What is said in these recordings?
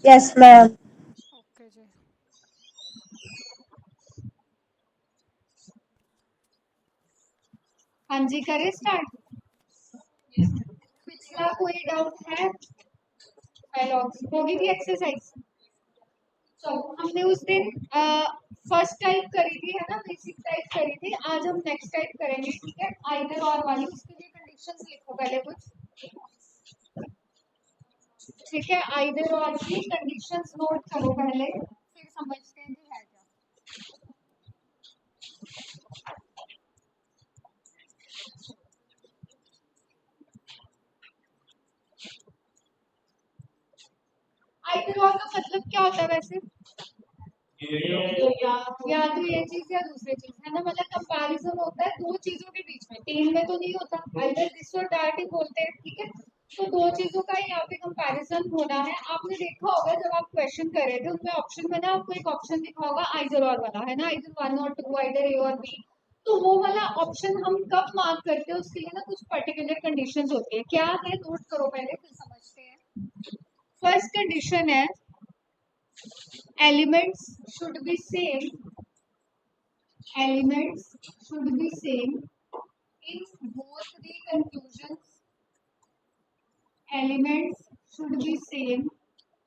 Yes ma'am. Okay जी। हाँ जी, करें start. पिछला कोई डाउट है? होगी थी एक्सरसाइज। चलो, हमने उस दिन फर्स्ट टाइप करी थी, है ना, बेसिक टाइप करी थी। आज हम नेक्स्ट टाइप करेंगे, ठीक है, आइदर और वाली। उसके लिए कंडीशंस लिखो पहले कुछ, ठीक है। आइदर और की कंडीशंस नोट करो पहले, फिर समझते हैं कि है क्या। आइदर और का मतलब क्या होता है वैसे? या तो ये चीज या दूसरी चीज, है ना, मतलब कंपैरिजन होता है दो चीजों के बीच में, तीन में तो नहीं होता। आइदर दिस और दैट ही बोलते हैं, ठीक है। तो दो चीजों का यहाँ पे कंपैरिजन होना है। आपने देखा होगा जब आप क्वेश्चन कर रहे थे, उनमें ऑप्शन में ना आपको एक ऑप्शन दिखा होगा आइदर और वाला, है ना, आइदर वन और टू, आइदर ए और बी। तो वो वाला ऑप्शन हम कब मार्क करते हैं, उसके लिए ना कुछ पर्टिकुलर कंडीशंस होती है। क्या है, नोट करो पहले, फिर समझते हैं। फर्स्ट कंडीशन है elements should be same, elements should be same in both the conclusions, elements should be same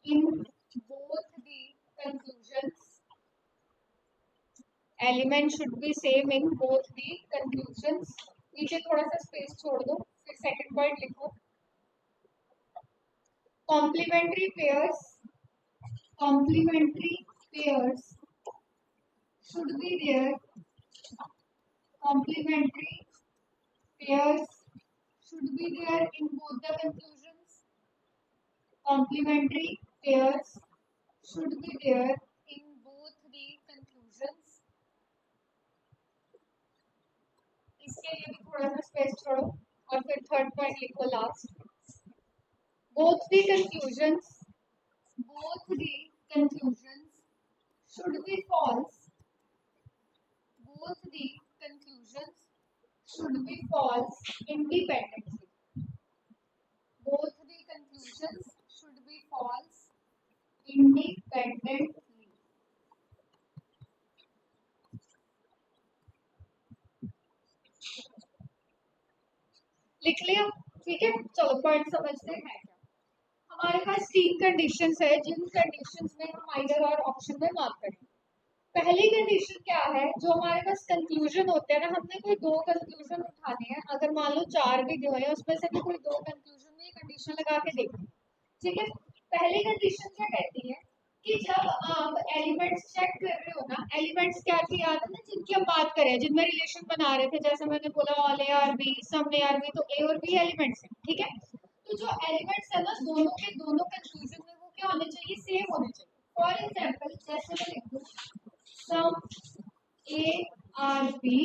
in both the conclusions, elements should be same in both the conclusions। नीचे थोड़ा सा space छोड़ दो, फिर second point लिखो। complementary pairs, complementary pairs should be there, complementary pairs should be there in both the conclusions, complementary pairs should be there in both the conclusions। इसके लिए भी थोड़ा सा स्पेस छोड़ो और फिर थर्ड पॉइंट लिखो last. both the conclusions, both the conclusions should be false, both the conclusions should be false independently, both the conclusions should be false independently। लिख लिया, ठीक है। चलो पॉइंट समझते हैं क्या। हमारे पास तीन कंडीशंस है, जिन कंडीशंस में हम आइदर और ऑप्शन में मार्क करें। पहली कंडीशन क्या है, जो हमारे पास कंक्लूजन होते हैं ना, हमने कोई दो कंक्लूजन उठाने हैं। अगर मान लो चार भी दिए हैं, उसमें से भी कोई दो कंक्लूजन में कंडीशन लगा के देखो, ठीक है। पहली कंडीशन क्या कहती है कि जब आप एलिमेंट्स चेक कर रहे हो ना, एलिमेंट्स क्या थी याद है ना, जिनकी हम बात करें, जिनमें रिलेशन बना रहे थे, जैसे मैंने बोला all A are B, some A are B, तो ए और बी एलिमेंट्स है, ठीक है। तो जो एलिमेंट्स है ना, दोनों के दोनों कंक्लूजन में वो क्या होने चाहिए, सेम होने चाहिए। फॉर एग्जाम्पल जैसे मैं लिख दूं सम ए आर बी,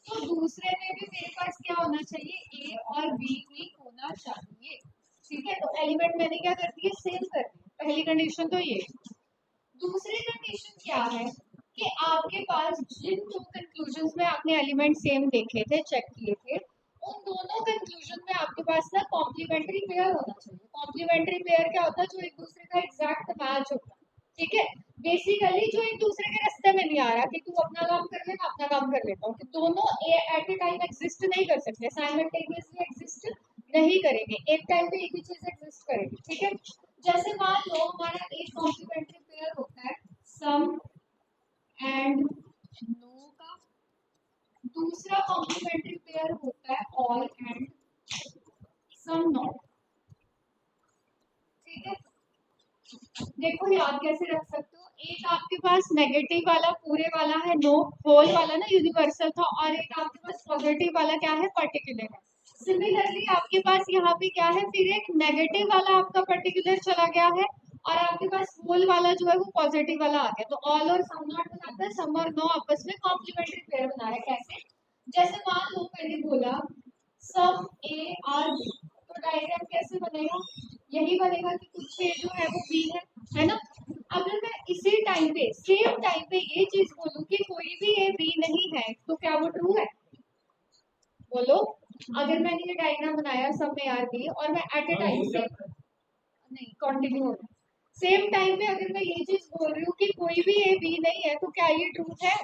तो दूसरे में भी मेरे पास क्या होना चाहिए, ए और बी ही होना चाहिए, ठीक है। तो एलिमेंट मैंने क्या कर दिए, सेम कर दिए। पहली कंडीशन तो ये। दूसरी कंडीशन क्या है कि आपके पास जिन दो कंक्लूजन में आपने एलिमेंट सेम देखे थे, चेक किए थे, उन दोनों कंक्लूजन में आपके पास ना कॉम्प्लीमेंट्री पेयर होना चाहिए। कॉम्प्लीमेंट्री पेयर क्या होता है, जो एक दूसरे का एग्जैक्ट मैच होता है, ठीक है। बेसिकली जो एक दूसरे के रास्ते में नहीं आ रहा कि तू अपना काम कर ले, मैं अपना काम कर लेता हूँ, कि दोनों एट ए टाइम एग्जिस्ट नहीं कर सकते, साइमल्टेनियसली एग्जिस्ट नहीं करेंगे, एक टाइम पे एक ही चीज एग्जिस्ट करेगी, ठीक है। जैसे मान लो हमारा एक कॉम्प्लीमेंट्री पेयर होता है सम एंड नो का, दूसरा कॉम्प्लीमेंट्री पेयर होता है ऑल एंड सम नॉट, ठीक है। देखो याद कैसे रख सकते हो, एक आपके पास नेगेटिव वाला पूरे वाला है, नो होल वाला ना यूनिवर्सल था, और एक आपके पास पॉजिटिव वाला क्या है, पर्टिकुलर है। सिमिलरली आपके पास यहाँ पे क्या है, फिर एक नेगेटिव वाला आपका पर्टिकुलर चला गया है, और आपके पास होल वाला जो है वो पॉजिटिव वाला आ गया। तो ऑल और सम नॉट बनाता है, सम और नो आपस में कॉम्प्लीमेंट्री पेयर बना रहा है। कैसे, जैसे मान लो मैंने बोला सम ए आर बी, तो डायग्राम कैसे बनेगा, यही बनेगा कि कुछ ए जो है वो बी है ना। अगर मैं इसी टाइम पे सेम टाइम पे ये चीज बोलूं कि कोई भी ए बी नहीं है, तो क्या वो ट्रू है, बोलो। अगर मैंने ये डायग्राम बनाया सब में आर बी, और मैं एट ए टाइम से नहीं कंटिन्यू हो रहा है, सेम टाइम पे अगर मैं ये चीज बोल रही हूँ कि कोई भी ए बी नहीं है, तो क्या ये ट्रू है?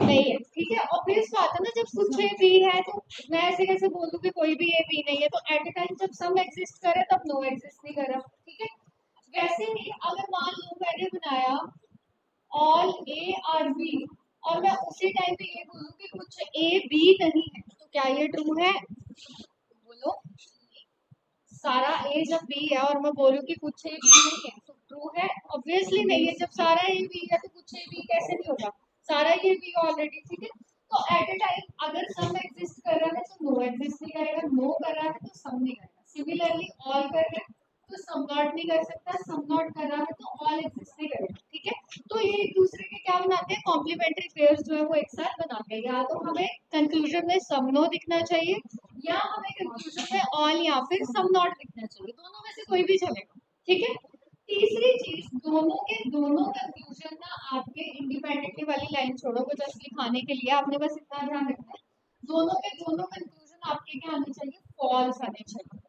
नहीं है। ठीक है, ऑब्वियस बात है ना, जब कुछ ए बी है तो मैं ऐसे कैसे बोल दूं कि कोई भी ए बी नहीं है? तो एट ए टाइम जब सम एग्जिस्ट करे तब नो एग्जिस्ट नहीं कर रहा। ठीक है, वैसे ही अगर मान लो मैंने बनाया ऑल ए आर बी और मैं उसी टाइम पे ये बोलूं कि कुछ ए बी नहीं है, तो क्या ये ट्रू है? बोलो। सारा ए जब बी है और मैं बोलूं कि कुछ ए बी नहीं है, तो ट्रू है? ऑब्वियसली नहीं है। जब सारा ए बी है तो कुछ ए बी कैसे नहीं होगा? सारा ये बी ऑलरेडी। ठीक है, तो एट ए टाइम अगर सम एग्जिस्ट कर रहा है तो नो एग्जिस्ट नहीं करेगा, नो कर रहा है तो सम नहीं करेगा। सिमिलरली ऑल कर रहा है तो सम नॉट नहीं कर सकता, सम नॉट कर रहा है तो ऑल एग्जिस्ट नहीं करेगा। ठीक है, तो ये एक दूसरे के क्या बनाते हैं? कॉम्प्लीमेंट्री पेयर्स जो है वो एक साथ बनाते हैं। या तो हमें कंक्लूजन में सम नो दिखना चाहिए, या हमें कंक्लूजन में ऑल या फिर सम नॉट दिखना चाहिए, दोनों में से कोई भी चलेगा। ठीक है, तीसरी चीज, दोनों के दोनों कंक्लूजन ना आपके इंडिपेंडेंटली वाली लाइन छोड़ो को जस्ट लिखाने के लिए आपने बस इतना ध्यान रखना है, दोनों के दोनों कंक्लूजन आपके क्या आने चाहिए? फॉल्स आने चाहिए।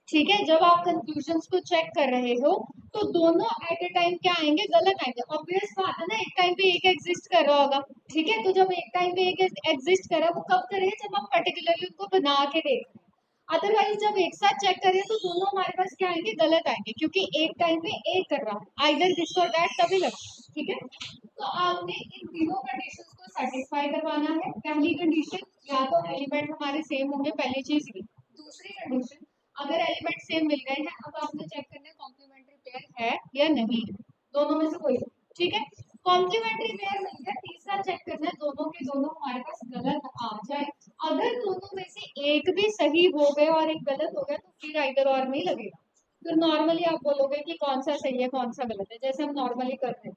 ठीक है, जब आप कंक्लूजन्स को चेक कर रहे हो तो दोनों एट ए टाइम क्या आएंगे? गलत आएंगे। ऑब्वियस बात है ना, एक टाइम पे एक एग्जिस्ट कर रहा होगा। ठीक है, तो जब एक टाइम पे एक एग्जिस्ट कर रहा है वो कब करें? जब हम पर्टिकुलरली उनको बना के देख रहे हैं। अदरवाइज जब एक साथ चेक करें तो दोनों हमारे पास क्या आएंगे? गलत आएंगे, क्योंकि एक टाइम पे एक कर रहा है, आइदर दिस और दैट तभी लगता है। ठीक है, तो आपने इन तीनों कंडीशंस को सेटिस्फाई करवाना है। पहली कंडीशन, या तो एलिमेंट हमारे सेम होंगे, पहली चीज ये। दूसरी कंडीशन, अगर एलिमेंट सेम मिल गए हैं, अब आपने चेक करना है कॉम्प्लीमेंट्री पेयर है या नहीं है, दोनों में से कोई। ठीक है, कॉम्प्लीमेंट्री पेयर मिल गया। तीसरा चेक करना है दोनों के दोनों हमारे पास गलत आ जाए। अगर दोनों में से एक भी सही हो गए और एक गलत हो गया तो फिर आइदर और नहीं लगेगा। फिर नॉर्मली आप बोलोगे कि कौन सा सही है कौन सा गलत है, जैसे हम नॉर्मली करते हैं।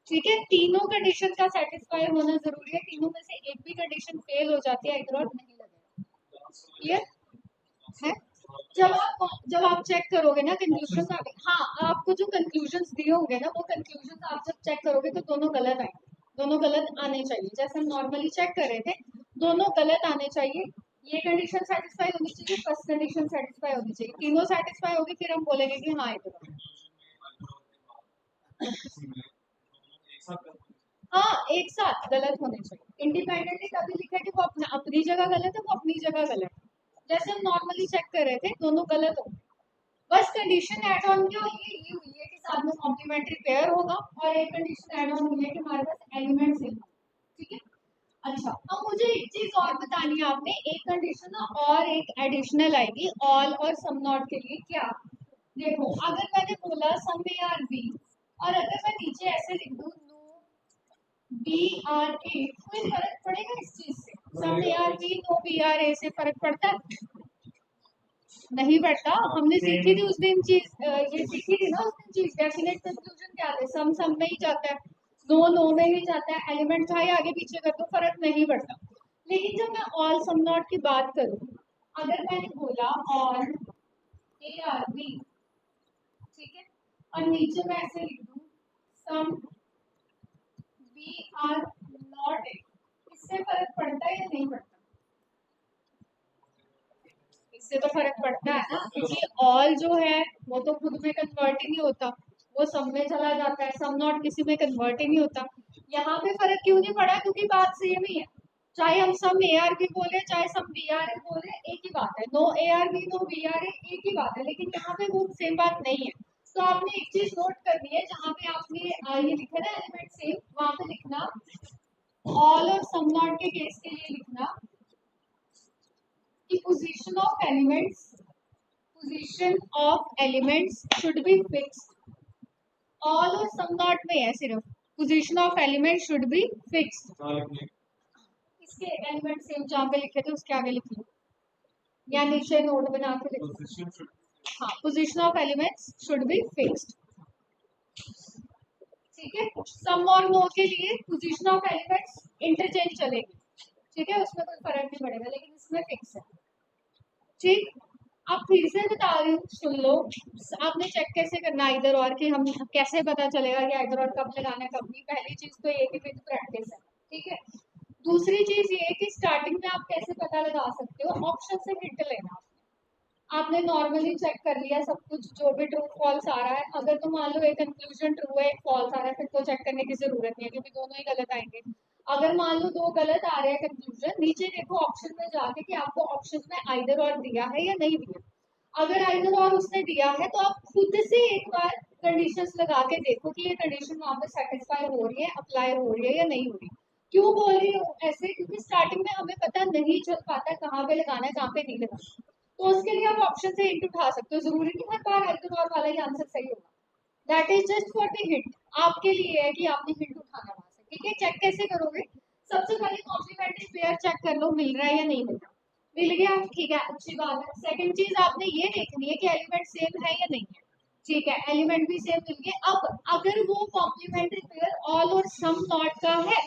ठीक है, तीनों कंडीशन का सेटिस्फाई होना जरूरी है। तीनों में से एक भी कंडीशन फेल हो जाती है, आइदर और नहीं लगेगा। क्लियर है? जब आप चेक करोगे ना कंक्लूजन, हाँ, आपको जो कंक्लूजन दिए होंगे ना वो कंक्लूजन आप जब चेक करोगे तो दोनों गलत आएंगे, दोनों गलत आने चाहिए। जैसे हम नॉर्मली चेक कर रहे थे, दोनों गलत आने चाहिए। ये कंडीशन सेटिस्फाई होनी चाहिए, फर्स्ट कंडीशन सेटिस्फाई होनी चाहिए, तीनों सेटिस्फाई होगी फिर हम बोलेंगे कि हाँ ये तो। हाँ, एक साथ गलत होने चाहिए। इंडिपेंडेंटली तभी लिखा है कि वो अपनी जगह गलत है, वो अपनी जगह गलत है। जैसे हम नॉर्मली चेक कर रहे थे, दोनों गलत हो। बस कंडीशन ऐड ऑन क्या हुई है? ये हुई है कि साथ में कॉम्प्लीमेंट्री पेयर होगा, और एक कंडीशन ऐड ऑन हुई है कि हमारे पास एलिमेंट सेम। ठीक है, अच्छा, अब मुझे एक चीज और बतानी है आपने। एक कंडीशन ना और एक एडिशनल आएगी ऑल और सम नॉट के लिए। क्या? देखो, अगर मैंने बोला सम ए आर बी, और अगर मैं नीचे ऐसे लिख दूं नो बी आर ए, कोई फर्क पड़ेगा इस चीज से? Some A are B no B are A से फर्क पड़ता है? नहीं पड़ता। हमने सीखी थी उस दिन चीज, ये सीखी थी ना उस दिन चीज। डेफिनेट कंक्लूजन क्या है? सम सम में ही जाता है, नो नो में ही जाता है, एलिमेंट चाहे आगे पीछे कर तो फर्क नहीं पड़ता। लेकिन जब मैं ऑल सम नॉट की बात करूं, अगर मैंने बोला ऑल ए आर बी, ठीक है, और नीचे मैं ऐसे लिख दूं some B are not A, इससे फर्क पड़ता है या नहीं पड़ता? इससे तो फर्क पड़ता है ना, क्योंकि ऑल जो है वो तो खुद में कन्वर्ट ही नहीं होता, वो सब में चला जाता है। सम नॉट किसी में कन्वर्ट ही नहीं होता। यहाँ पे फर्क क्यों नहीं पड़ा? क्योंकि बात सेम ही है। चाहे हम सम ए आर बी बोले चाहे सम बी आर ए बोले, एक ही बात है। No A are B no B are A, एक ही बात है। लेकिन यहाँ पे वो सेम बात नहीं है। तो आपने एक चीज नोट करनी है, जहाँ पे आपने ये लिखा ना एलिमेंट सेम, वहां पे लिखना ऑल और सम नॉट के केस के लिए लिखना कि position of elements should be fixed. All और some not में है सिर्फ, position of elements should be fixed. इसके एलिमेंट सेम जहाँ पे लिखे थे उसके आगे लिख लो, या नीचे नोट बना के लिख लो। हाँ, position of elements should be fixed. ठीक है, सम और नो के लिए पोजीशन ऑफ एलिमेंट्स इंटरचेंज चलेगी। ठीक है, उसमें कोई फर्क नहीं पड़ेगा, लेकिन इसमें फिक्स है। ठीक, अब फिर से बता रही हूँ, सुन लो। आपने चेक कैसे करना इधर और, कि हम कैसे पता चलेगा कि इधर और कब लगाना कब नहीं? पहली चीज तो ये कि विद प्रैक्टिस है। ठीक है, दूसरी चीज ये है कि स्टार्टिंग में आप कैसे पता लगा सकते हो? ऑप्शन से हिंट लेना। आपने नॉर्मली चेक कर लिया सब कुछ, जो भी ट्रू फॉल्स आ रहा है। अगर तो मान लो एक कंक्लूजन ट्रू है, एक फॉल्स आ रहा है, फिर तो चेक करने की जरूरत नहीं है क्योंकि दोनों ही गलत आएंगे। अगर मान लो दो गलत आ रहे हैं कंक्लूजन, नीचे देखो ऑप्शन में जाके कि आपको ऑप्शन में आइदर और दिया है या नहीं दिया। अगर आइदर और उसने दिया है तो आप खुद से एक बार कंडीशंस लगा के देखो कि ये कंडीशन वहां पे सेटिस्फाई हो रही है, अप्लाई हो रही है या नहीं हो रही। क्यों बोल रही हूँ ऐसे, क्योंकि स्टार्टिंग में हमें पता नहीं चल पाता कहाँ पे लगाना है, कहाँ पे नहीं लगाना। तो उसके लिए आप ऑप्शन से हिंट उठा सकते हो, जरूरी नहीं हर बार आइदर और वाला ही आंसर सही होगा। That is just for the hint, आपके लिए है कि आपने हिंट उठाना वहां से। ठीक है, चेक कैसे करोगे? सबसे पहले कॉम्प्लीमेंट्री पेयर चेक कर लो, मिल रहा है या नहीं मिल रहा। मिल गया, ठीक है, अच्छी बात है। सेकंड चीज आपने ये देखनी है कि एलिमेंट सेम है या नहीं है। ठीक है, एलिमेंट भी सेम मिल गए। अब अगर वो कॉम्प्लीमेंट्री पेयर ऑल और सम नॉट का है,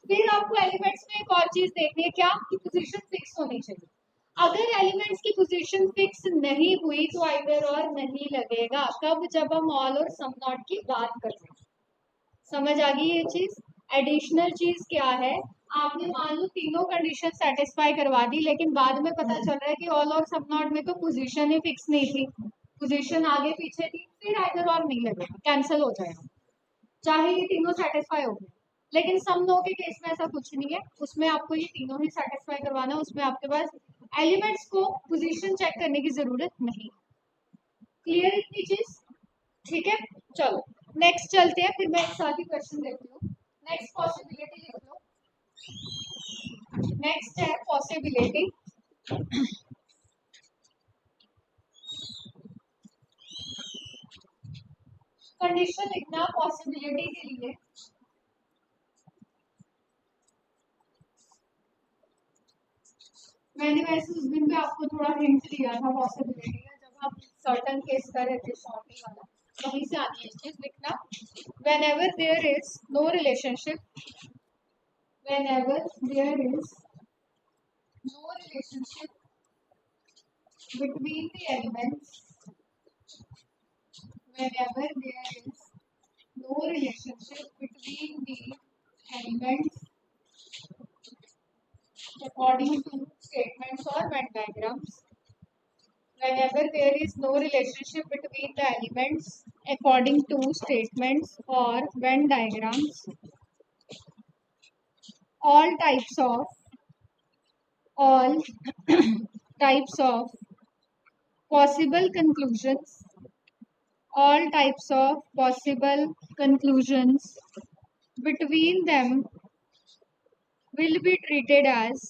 फिर आपको एलिमेंट्स में एक और चीज देखनी है, क्या कि पोजीशन फिक्स होनी चाहिए। अगर एलिमेंट्स की पोजीशन फिक्स नहीं हुई तो आइदर और नहीं लगेगा। कब? जब हम ऑल और सम नॉट की बात कर रहे हैं। समझ आ गई ये चीज? एडिशनल चीज क्या है, आपने मान लो तीनों कंडीशन सेटिस्फाई करवा दी, लेकिन बाद में पता चल रहा है कि ऑल और सब नॉट में तो पोजीशन ही फिक्स नहीं थी, पोजीशन आगे पीछे थी, फिर आइदर और नहीं लगेगा, कैंसिल हो जाएगा, चाहे ये तीनों सेटिस्फाई हो गए। लेकिन सम नो के केस में ऐसा कुछ नहीं है, उसमें आपको ये तीनों ही सेटिस्फाई करवाना है, उसमें आपके पास एलिमेंट्स को पोजीशन चेक करने की जरूरत नहीं। क्लियर इतनी चीज? ठीक है, चलो नेक्स्ट चलते हैं, फिर मैं एक साथ ही क्वेश्चन देती हूँ। नेक्स्ट पॉसिबिलिटी लिख लो। नेक्स्ट है पॉसिबिलिटी। कंडीशन लिखना पॉसिबिलिटी के लिए। मैंने वैसे उस दिन भी आपको थोड़ा हिंट दिया था पॉसिबिलिटी का, जब आप सर्टन केस कर रहे थे शॉर्टी वाला, वहीं से आती है चीज लिखना। whenever there is no relationship, whenever there is no relationship between the elements, whenever there is no relationship between the elements according to statements or Venn diagrams, whenever there is no relationship between the elements according to statements or Venn diagrams, all all types of possible conclusions, all types of possible conclusions between them will be treated as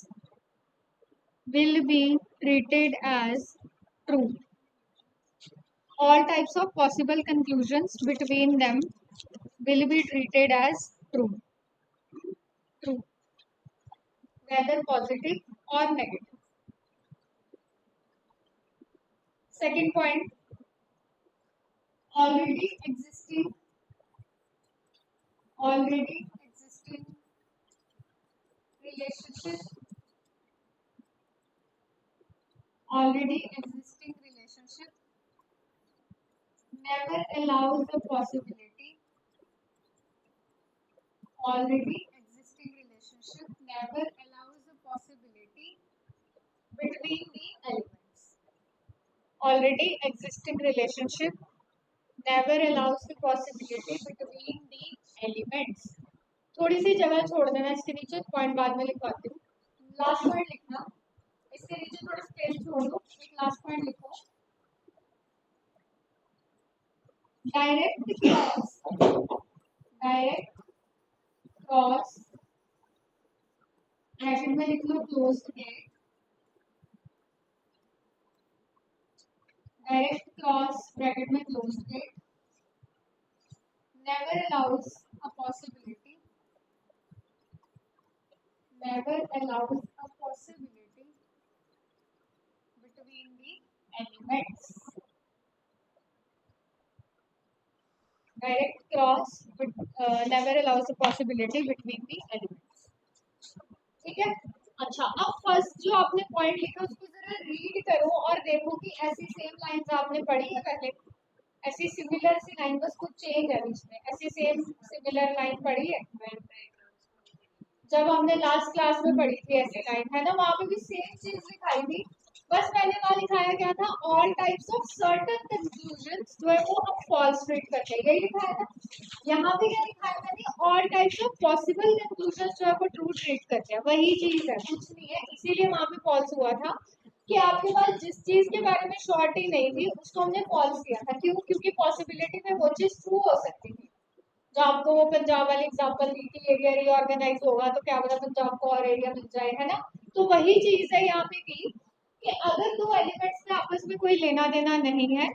true. All types of possible conclusions between them will be treated as true. True, whether positive or negative. Second point, already existing relationship, already existing relationship never allows the possibility, already existing relationship never allows the possibility between the elements. Already existing relationship never allows the possibility between the elements. थोड़ी सी जगह छोड़ देना इसके नीचे, point बाद में लिखवाती हूँ। Last point लिखना, इसके नीचे थोड़ा स्पेस छोड़ दो, एक लास्ट पॉइंट लिखो। डायरेक्ट क्रॉस ब्रैकेट में लिख लो closed gate, direct cross bracket में closed gate never allows a possibility, never allows a possibility between the elements. Direct cross never allows a possibility between the elements. ठीक है, अच्छा अब first जो आपने पॉइंट लिखा उसको जरा रीड करो और देखो कि ऐसी सेम लाइंस आपने पढ़ी है पहले, ऐसी सिमिलर सी लाइन, बस कुछ चेंज है बीच में, ऐसी सेम सिमिलर लाइन पढ़ी है जब हमने लास्ट क्लास में पढ़ी थी ऐसी लाइन, है ना? वहां पे भी सेम चीज दिखाई थी, बस मैंने वहां लिखाया क्या था, all types of certain conclusions जो है वो हम फॉल्स ट्रीट करते हैं, यही लिखाया था। यहाँ पे क्या लिखाया मैंने, all types of possible conclusions जो है वो ट्रू ट्रीट करते हैं, वही चीज है, कुछ नहीं है। इसीलिए वहां पे फॉल्स हुआ था कि आपके पास जिस चीज के बारे में श्योरिटी नहीं थी उसको हमने फॉल्स किया था। क्यों? क्योंकि पॉसिबिलिटी में वो चीज ट्रू हो सकती थी। जो आपको वो पंजाब वाली एग्जांपल दी थी, एरिया रीऑर्गेनाइज होगा तो क्या पता पंजाब को और एरिया मिल जाए, है ना। तो वही चीज है यहाँ पे की कि अगर दो एलिमेंट्स में आपस में कोई लेना देना नहीं है,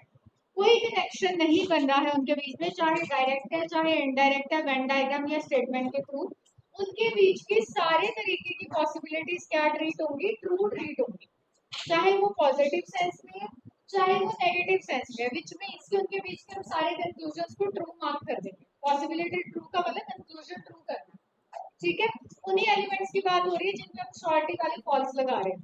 कोई कनेक्शन नहीं बन रहा है उनके बीच में, चाहे डायरेक्ट है चाहे इनडायरेक्ट है, वेन डायग्राम या स्टेटमेंट के थ्रू, उनके बीच की सारे तरीके की पॉसिबिलिटीज क्या ट्रीट होंगी, ट्रू ट्रीट होंगी। चाहे वो पॉजिटिव सेंस में है चाहे वो नेगेटिव सेंस में है, विच मीन्स कि उनके बीच के हम सारे कंक्लूजन्स को ट्रू मार्क कर देंगे। पॉसिबिलिटी ट्रू का मतलब कंक्लूजन ट्रू करना, ठीक है। उन्हीं एलिमेंट्स की बात हो रही है जिनमें हम शॉर्टी वाले फॉल्स लगा रहे हैं,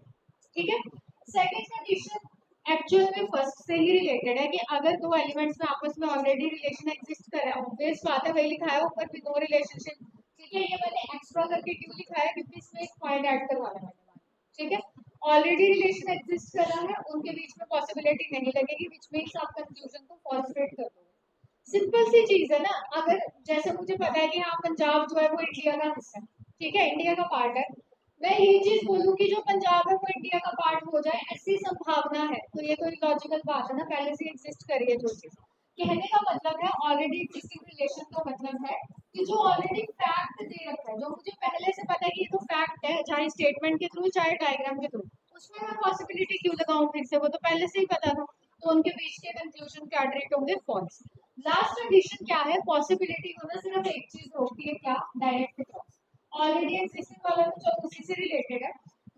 ठीक है। सेकेंड कंडीशन एक्चुअल में फर्स्ट से ही रिलेटेड है कि अगर दो एलिमेंट्स में आपस में ऑलरेडी रिलेशन एग्जिस्ट कर रहा है, ऑब्वियस बात है, वही लिखा है ऊपर भी नो रिलेशनशिप, ठीक है। ये मैंने एक्स्ट्रा करके क्यों लिखा है, क्योंकि इसमें एक पॉइंट ऐड करवाना है मैंने, ठीक है। ऑलरेडी रिलेशन एग्जिस्ट कर रहा है, उनके बीच में पॉसिबिलिटी नहीं लगेगी, विच मीन्स आप कंक्लूजन को फॉल्स रेट कर दोगे। सिंपल सी चीज है ना। अगर जैसे मुझे पता है कि हाँ पंजाब जो है वो इंडिया का हिस्सा है, ठीक है, इंडिया का पार्ट है, मैं ये चीज बोलूँ कि जो पंजाब है वो इंडिया का पार्ट हो जाए, ऐसी संभावना है, तो ये तो लॉजिकल बात है ना, पहले से एग्जिस्ट कर रही है जो चीज। कहने का मतलब है ऑलरेडी एग्जिस्टिंग रिलेशन का मतलब है कि जो ऑलरेडी फैक्ट दे रखा है, जो मुझे पहले से पता है कि ये तो फैक्ट है, चाहे स्टेटमेंट के थ्रू चाहे डायग्राम के थ्रू, उसमें मैं पॉसिबिलिटी क्यों लगाऊं फिर से, वो तो पहले से ही पता था। तो उनके बीच के कंक्लूजन क्या ट्रीट होंगे, फॉल्स। लास्ट कंडीशन क्या है, पॉसिबिलिटी होना सिर्फ एक चीज होती है, क्या, डायरेक्ट क्रॉस। ऑलरेडी एग्जिस्टिंग वाला तो चलो उसी से रिलेटेड है,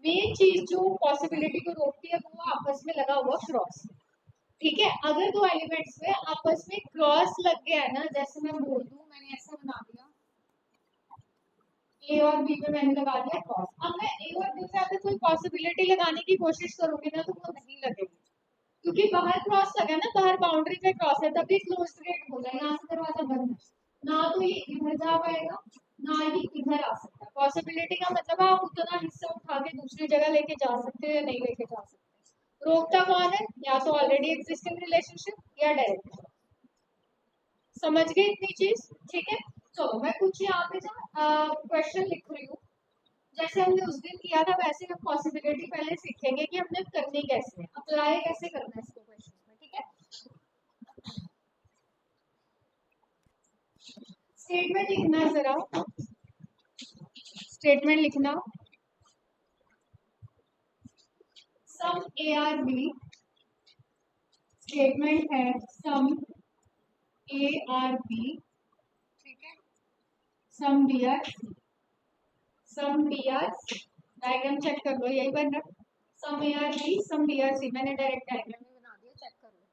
मेन चीज जो पॉसिबिलिटी को रोकती है वो आपस में लगा हुआ क्रॉस, ठीक है। अगर दो एलिमेंट्स में आपस में क्रॉस लग गया है ना, जैसे मैं बोल दूं, मैंने ऐसा बना दिया ए और बी पे मैंने लगा दिया क्रॉस, अब मैं ए और बी पे अगर कोई पॉसिबिलिटी लगाने की कोशिश करूंगी ना तो वो नहीं लगेगी, क्योंकि बाहर क्रॉस लगा है ना, बाहर बाउंड्री पे क्रॉस है, तभी क्लोज गेट होगा, यहाँ से दरवाजा बंद है ना, तो ये इधर जा पाएगा ना ये इधर आ सकता है। पॉसिबिलिटी का मतलब आप उतना हिस्सा उठा के दूसरी जगह लेके जा सकते हो या नहीं लेके जा सकते। रोकता कौन है, या तो ऑलरेडी एग्जिस्टिंग रिलेशनशिप या डायरेक्ट। समझ गए इतनी चीज, ठीक है। चलो मैं कुछ यहाँ पे ना क्वेश्चन लिख रही हूँ, जैसे हमने उस दिन किया था वैसे हम पॉसिबिलिटी पहले सीखेंगे कि हमने करनी कैसे है, अप्लाई कैसे करना है इसको क्वेश्चन में, ठीक है। स्टेटमेंट लिखना है जरा, स्टेटमेंट लिखना, some A are B, statement है सम ए आर बी, ठीक है, some B are C, some B are C, diagram check कर लो, यही बन रहा है some A are B some B are C, मैंने डायरेक्ट डायग्राम में बना दिया, चेक कर लो।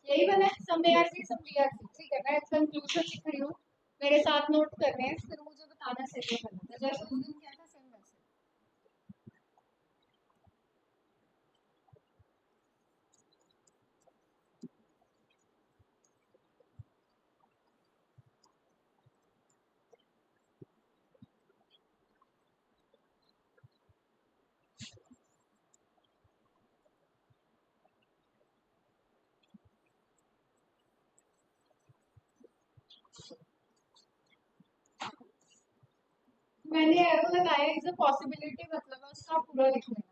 यही बना है some A are B some B are C, ठीक है। मैं कंक्लूजन लिख रही हूँ, मेरे साथ नोट कर रहे हैं, फिर मुझे बताना सही है गलत है, जैसे उस दिन किया था सेम वैसे। मैंने एरो लगाया, इज अ पॉसिबिलिटी मतलब है उसका पूरा लिख लेना।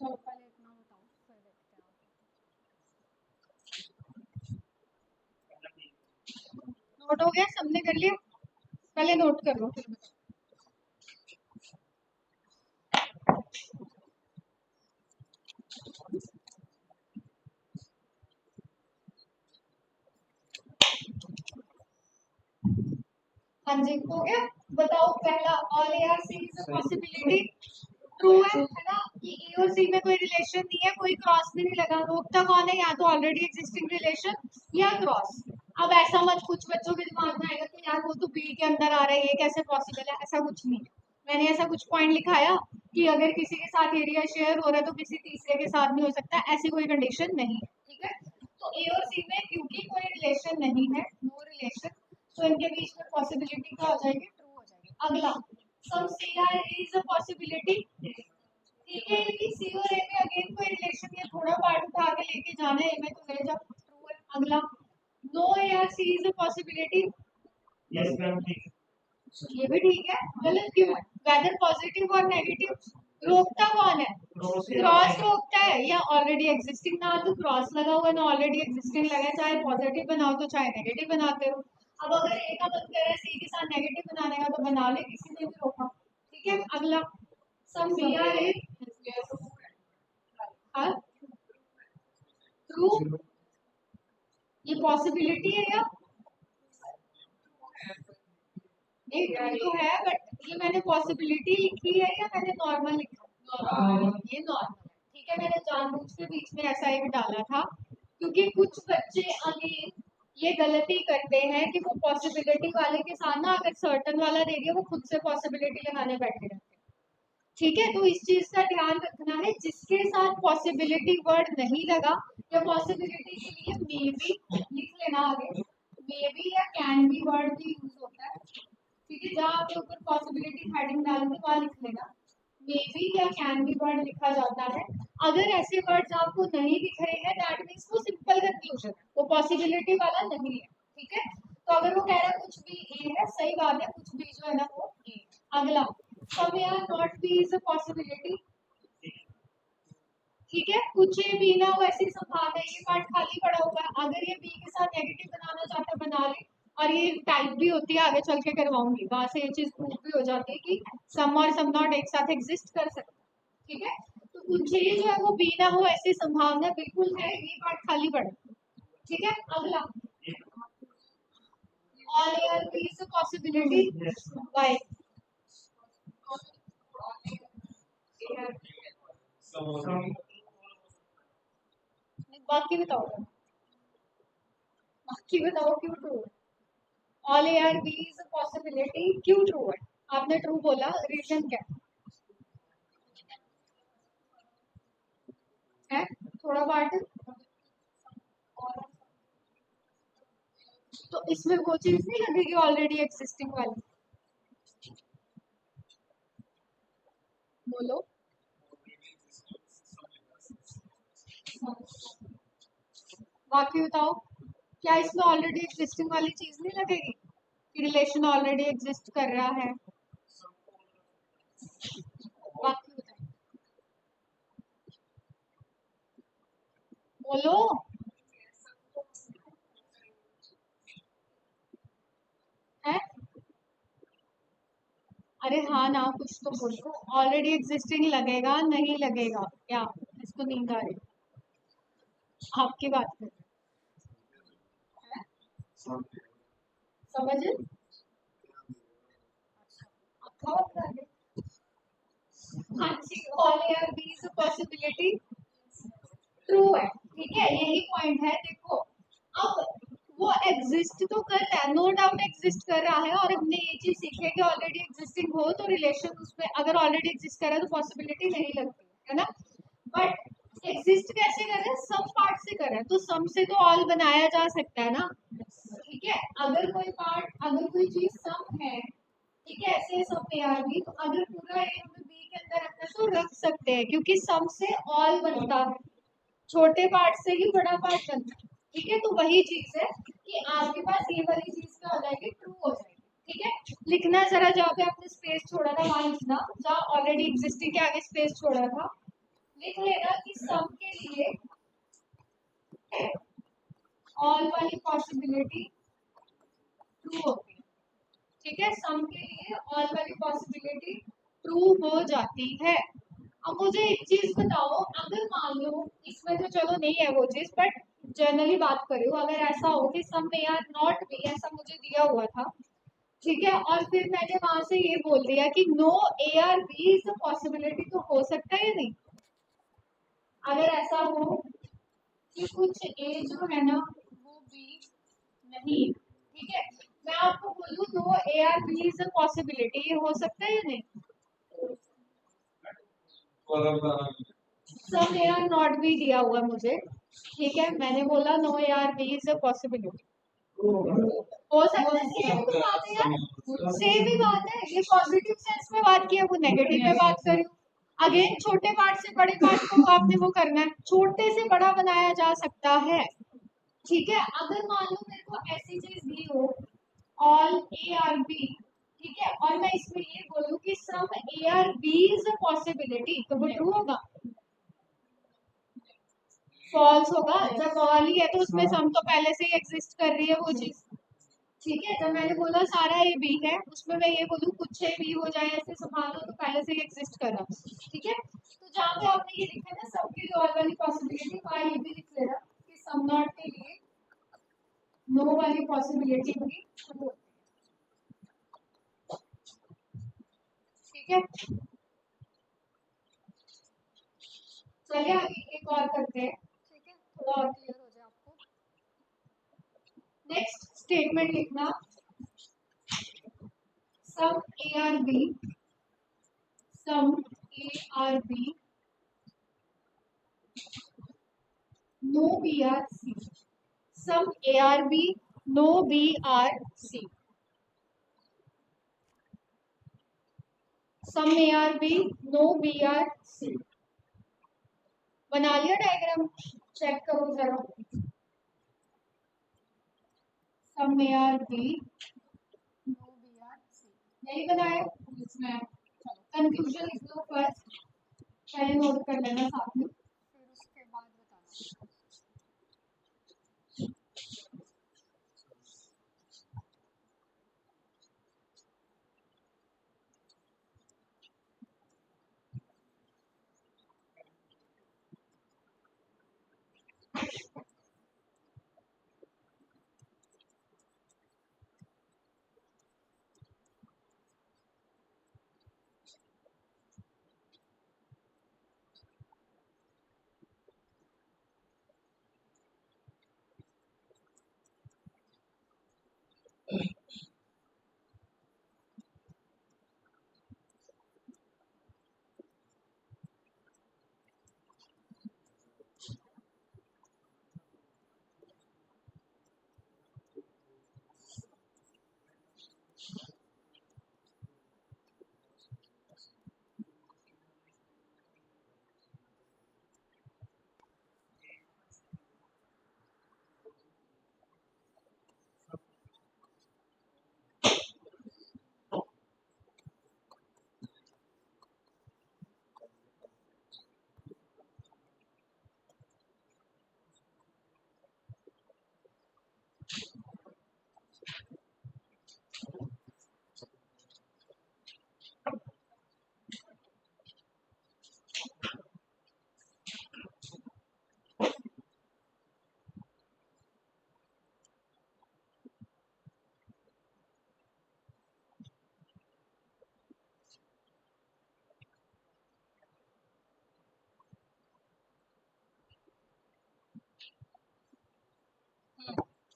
चलो पहले इतना बताओ फिर देखते हैं। नोट हो गया, सबने कर लिया? पहले नोट कर लो फिर बताओ। हाँ जी, हो गया। बताओ पहला, all A are C is a possibility. True है ना, कि ए और सी में कोई रिलेशन नहीं है, कोई क्रॉस भी नहीं लगा। रोकता कौन है? या तो ऑलरेडी एग्जिस्टिंग रिलेशन या क्रॉस। अब ऐसा मत, कुछ बच्चों के दिमाग में आएगा कि यार वो तो बी के अंदर आ रहा है, ये कैसे पॉसिबल है? ऐसा कुछ नहीं है। मैंने ऐसा कुछ पॉइंट लिखाया कि अगर किसी के साथ एरिया शेयर हो रहा है तो किसी तीसरे के साथ नहीं हो सकता, ऐसी कोई कंडीशन नहीं है। ठीक है, तो ए और सी में क्योंकि कोई रिलेशन नहीं है, नो रिलेशन, तो इनके बीच में पॉसिबिलिटी क्या हो जाएगी? ट्रू हो जाएगी। अगला, some C are is a possibility. ठीक है, ये सी और ए में अगेन कोई रिलेशन है, थोड़ा पार्ट उठा के लेके जाना है, ए में तो ले जाओ, ट्रू है। अगला, no A are C is a possibility. Yes ma'am, ठीक है, ये भी ठीक है। गलत क्यों है? वेदर पॉजिटिव और नेगेटिव, रोकता कौन है? क्रॉस रोकता है, या ऑलरेडी एग्जिस्टिंग ना तो क्रॉस लगा हुआ है ना ऑलरेडी एग्जिस्टिंग लगा है, चाहे पॉजिटिव बनाओ तो चाहे नेगेटिव बनाते हो। अब अगर ए का मन कर रहा है सी के साथ नेगेटिव बनाने का तो बना ले, किसी ने भी रोका। ठीक है, अगला, some B are A true, ये पॉसिबिलिटी है या नहीं? ट्रू तो है, बट ये मैंने पॉसिबिलिटी लिखी है या मैंने नॉर्मल लिखा? ये नॉर्मल है। ठीक है, मैंने जानबूझ के बीच में ऐसा एक डाला था क्योंकि कुछ बच्चे अगेन ये गलती करते हैं कि वो पॉसिबिलिटी वाले के साथ ना अगर सर्टन वाला दे दिया वो खुद से पॉसिबिलिटी लगाने बैठे रहते हैं। ठीक है, तो इस चीज का ध्यान रखना है, जिसके साथ पॉसिबिलिटी वर्ड नहीं लगा या पॉसिबिलिटी के लिए मे बी लिख लेना आगे, मे बी या कैन बी वर्ड भी यूज होता है। ठीक है, जहाँ आपके ऊपर पॉसिबिलिटी हेडिंग डालूंगी वहां लिख लेना मे बी या कैन बी वर्ड लिखा जाता है। अगर ऐसे वर्ड्स आपको नहीं दिख रहे हैं दैट मींस वो सिंपल कंक्लूजन है, वो पॉसिबिलिटी वाला नहीं है। ठीक है, तो अगर वो कह रहा है कुछ भी ए है, सही बात है, कुछ भी जो है ना वो ए। अगला, सम या not be is a possibility. ठीक है, कुछ ए बी ना हो ऐसी संभावना है, ये पार्ट खाली पड़ा होगा। अगर ये बी के साथ नेगेटिव बनाना चाहता है बना ले, और ये टाइप भी होती है, आगे चल के करवाऊंगी, वहां से ये चीज प्रूव भी हो जाती है कि सम और सम नॉट एक साथ एग्जिस्ट कर सकते हैं। ठीक है, तो कुछ ये जो है वो बी ना हो ऐसी संभावना बिल्कुल है, ये पार्ट खाली पड़ा। ठीक है, अगला, all A are B is a possibility. Why? बाकी बताओ, बाकी बताओ क्यों ट्रू है? All A are B is a possibility क्यों ट्रू है? आपने ट्रू बोला, रीजन क्या है? थोड़ा पार्ट, तो इसमें वो चीज नहीं लगेगी ऑलरेडी एक्सिस्टिंग वाली? बोलो, बाकी बताओ, क्या इसमें ऑलरेडी एग्जिस्टिंग वाली चीज नहीं लगेगी कि रिलेशन ऑलरेडी एग्जिस्ट कर रहा है? बाकी बताओ, बोलो। है? अरे हाँ ना, कुछ तो बोलो। ऑलरेडी एग्जिस्टिंग लगेगा नहीं लगेगा क्या? इसको नींद आ रही, आपकी बात कर रहे हैं? समझ, अच्छा बता दे। हाँ जी, all A are B is a possibility true है। ठीक है, यही पॉइंट है। देखो, अब वो एग्जिस्ट तो कर रहा है, नो डाउट एग्जिस्ट कर रहा है, और हमने ये चीज सीखी है कि ऑलरेडी एग्जिस्टिंग हो तो रिलेशन उसमें अगर ऑलरेडी एग्जिस्ट कर रहा है तो पॉसिबिलिटी नहीं लगती है ना। बट एग्जिस्ट कैसे कर रहे हैं? सम पार्ट से कर रहे हैं, तो सम से तो ऑल बनाया जा सकता है ना। ठीक है, अगर कोई पार्ट, अगर कोई चीज सम है, ठीक है, ऐसे सब में आ गई, तो अगर पूरा ए हमें बी के अंदर रखना है तो रख सकते हैं, क्योंकि सम से ऑल बनता है, छोटे पार्ट से ही बड़ा पार्ट बनता है। ठीक है, तो वही चीज है कि आपके पास ये वाली चीज क्या हो जाएगी? ट्रू हो जाएगी। ठीक है, लिखना जरा, जहाँ पे आपने स्पेस छोड़ा था वहां लिखना, जहाँ ऑलरेडी एग्जिस्टिंग के आगे स्पेस छोड़ा था लिख लेना कि सम के लिए ऑल वाली पॉसिबिलिटी ट्रू होती है। ठीक है, सम के लिए ऑल वाली पॉसिबिलिटी ट्रू हो जाती है। अब मुझे एक चीज बताओ, अगर मान लो इसमें तो चलो नहीं है वो चीज, बट जनरली बात कर रही हूँ, अगर ऐसा हो कि सम में आर नॉट बी ऐसा मुझे दिया हुआ था, ठीक है, और फिर मैंने वहां से ये बोल दिया कि no A are B is a possibility, तो हो सकता है या नहीं? अगर ऐसा हो कि कुछ ए जो है ना वो बी नहीं, ठीक है, मैं आपको बोलूँ no A are B is a possibility, ये हो सकता है या नहीं? सम ए आर नॉट भी दिया हुआ मुझे, ठीक है, मैंने बोला no A are B is a possibility, हो सकता है। सेम ही बात है यार, सेम ही बात है, ये पॉजिटिव सेंस में बात की है, वो नेगेटिव में बात करी। अगेन छोटे पार्ट से बड़े पार्ट को आपने वो करना है, छोटे से बड़ा बनाया जा सकता है। ठीक है, अगर मान लो मेरे को ऐसी चीज दी हो ऑल ए आर बी, ठीक है, और मैं इसमें ये बोलूं कि some A are B is a possibility, तो वो ट्रू होगा? फॉल्स होगा। जब ऑल ही है तो उसमें सम तो पहले से ही एग्जिस्ट कर रही है वो चीज। ठीक है, जब मैंने बोला सारा ए बी है, उसमें मैं ये बोलूं कुछ ए बी हो जाए ऐसे संभालो, तो पहले से ही एग्जिस्ट कर रहा। ठीक है, तो जहाँ पे आपने ये लिखा ना सब के लिए ऑल वाली पॉसिबिलिटी, वहाँ ये भी लिख लेना कि सम नॉट के लिए नो वाली पॉसिबिलिटी भी ट्रू। ठीक है, चलिए आगे एक और करते हैं, ठीक है, थोड़ा और क्लियर हो जाए आपको। नेक्स्ट स्टेटमेंट लिखना, some A are B, some A are B, no B are C, some A are B, no B are C, some A are B, no B are C. बना लिया diagram? Check करो जरा, some A are B, no B are C, नहीं बनाया? इसमें confusion लिख लो first, पहले note कर लेना साथ में, फिर उसके बाद बताना।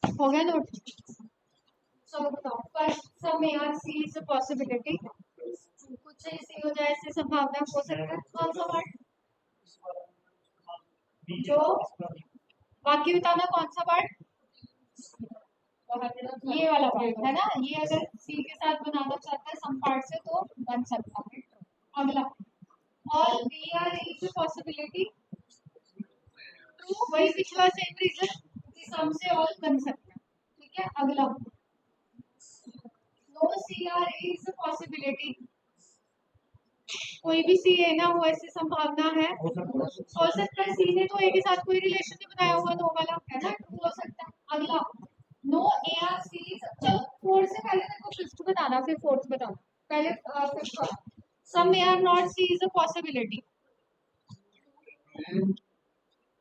हो गया नोट? चलो बताओ, first some A are C is a possibility, कुछ ऐसी हो जाए ऐसी संभावना हो सकता है। कौन सा वर्ड जो बाकी बताना, कौन सा वर्ड? ये वाला पार्ट है ना, ये अगर सी के साथ बनाना चाहता है सम पार्ट से तो बन सकता है। अगला, all B are is possibility true, वही पिछला सेम रीजन कि सम से ऑल बन सकता है। ठीक है, अगला, no C are is possibility, कोई भी सी ए ना हो ऐसी संभावना है, हो सकता है सी ने तो ए के साथ कोई रिलेशन नहीं बनाया हुआ, नो वाला है ना, ट्रू हो सकता है। अगला नो ए आर सी, चलो फोर्थ से पहले मेरे को फिफ्थ बताना, फिर फोर्थ बताना, पहले फिफ्थ वाला। Some A are not C is a possibility,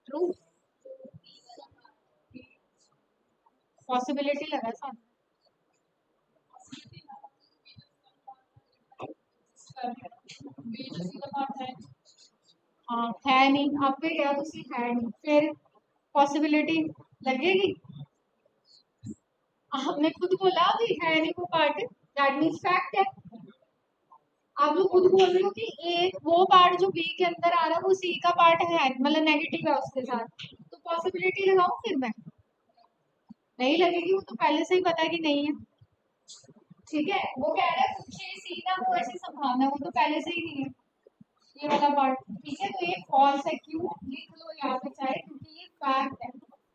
true, possibility लगा सामने। हाँ है नहीं, आप पे गया तो सी है नहीं, फिर पॉसिबिलिटी लगेगी। आपने खुद बोला अभी है नहीं वो पार्ट, दैट मीन्स फैक्ट है। आप लोग खुद बोल रहे हो कि ए वो पार्ट जो बी के अंदर आ रहा है वो सी का पार्ट है, मतलब नेगेटिव है उसके साथ, तो पॉसिबिलिटी लगाऊं फिर मैं? नहीं लगेगी, वो तो पहले से ही पता है कि नहीं है। ठीक है, वो कह रहा है कुछ सी ना हो ऐसी संभावना, वो तो पहले से ही नहीं है ये वाला पार्ट। ठीक है, तो ये फॉल्स है, क्यों लिख लो यहाँ पे चाहे, क्योंकि ये फैक्ट है,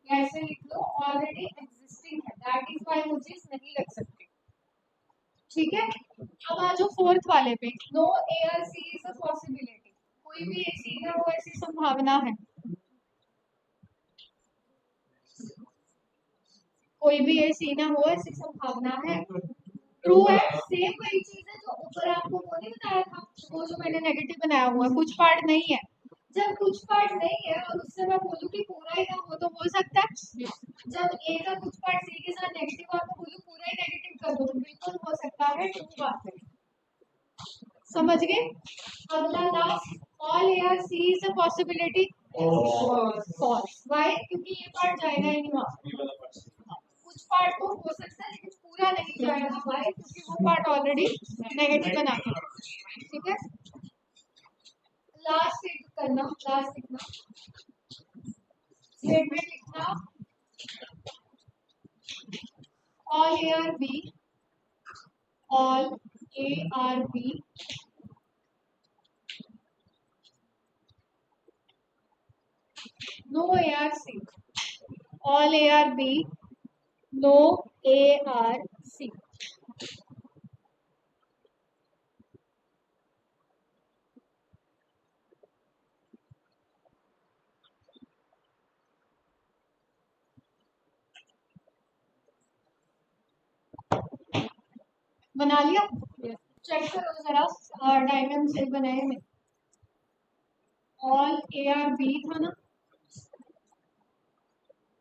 या ऐसे लिख लो ऑलरेडी एग्जिस्टिंग है, दैट इज व्हाई मुझे नहीं लग सकते। ठीक है, अब आ जाओ फोर्थ वाले पे, no A are C is a possibility, कोई भी ए सी ना हो ऐसी संभावना है, कोई भी ए सी ना हो ऐसी संभावना है, ट्रू है। सेम वही चीज है जो ऊपर आपको वो नहीं बताया था, वो जो मैंने नेगेटिव बनाया हुआ है, कुछ पार्ट नहीं है। जब कुछ पार्ट नहीं है और उससे मैं बोलूं कि पूरा ही ना हो, तो हो सकता है। जब ए का कुछ पार्ट सी के साथ नेगेटिव और मैं बोलूं पूरा ही नेगेटिव कर दो, तो बिल्कुल हो सकता है, ट्रू बात है। समझ गए? अगला last, all A are C is a possibility, false. Why? क्योंकि ये पार्ट जाएगा ही नहीं वहां, कुछ पार्ट तो हो सकता है लेकिन पूरा नहीं जाएगा, व्हाई? क्योंकि वो पार्ट ऑलरेडी नेगेटिव बना के। ठीक है, लास्ट एक करना, लास्ट लिखना, स्टेटमेंट लिखना, all A are B, all A are B no A are C, all A are B no A are C. बना लिया? चेक करो जरा, डायग्राम से बनाए में ऑल ए आर बी था ना,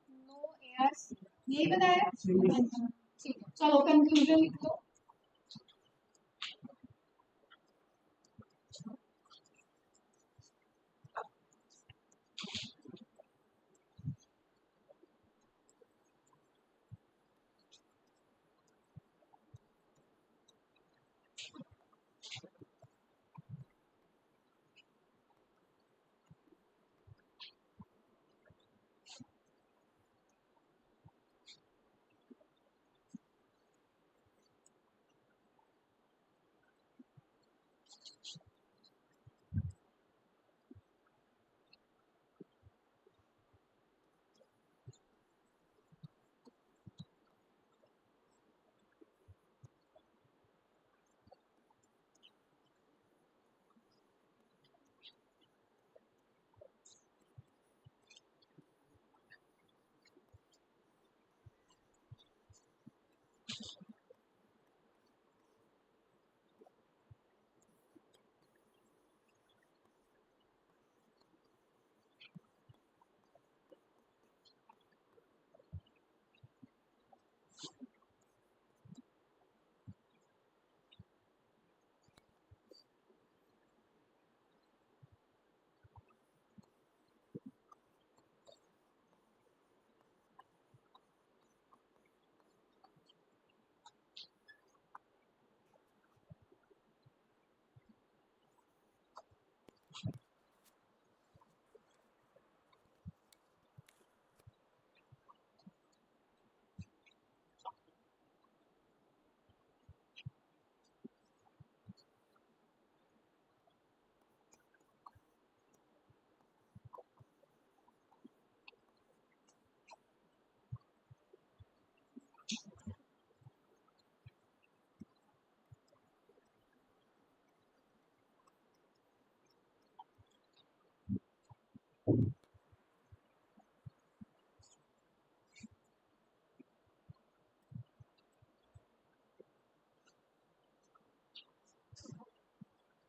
नो ए आर सी, यही बताया। ठीक है, चलो कंक्लूजन लिख लो।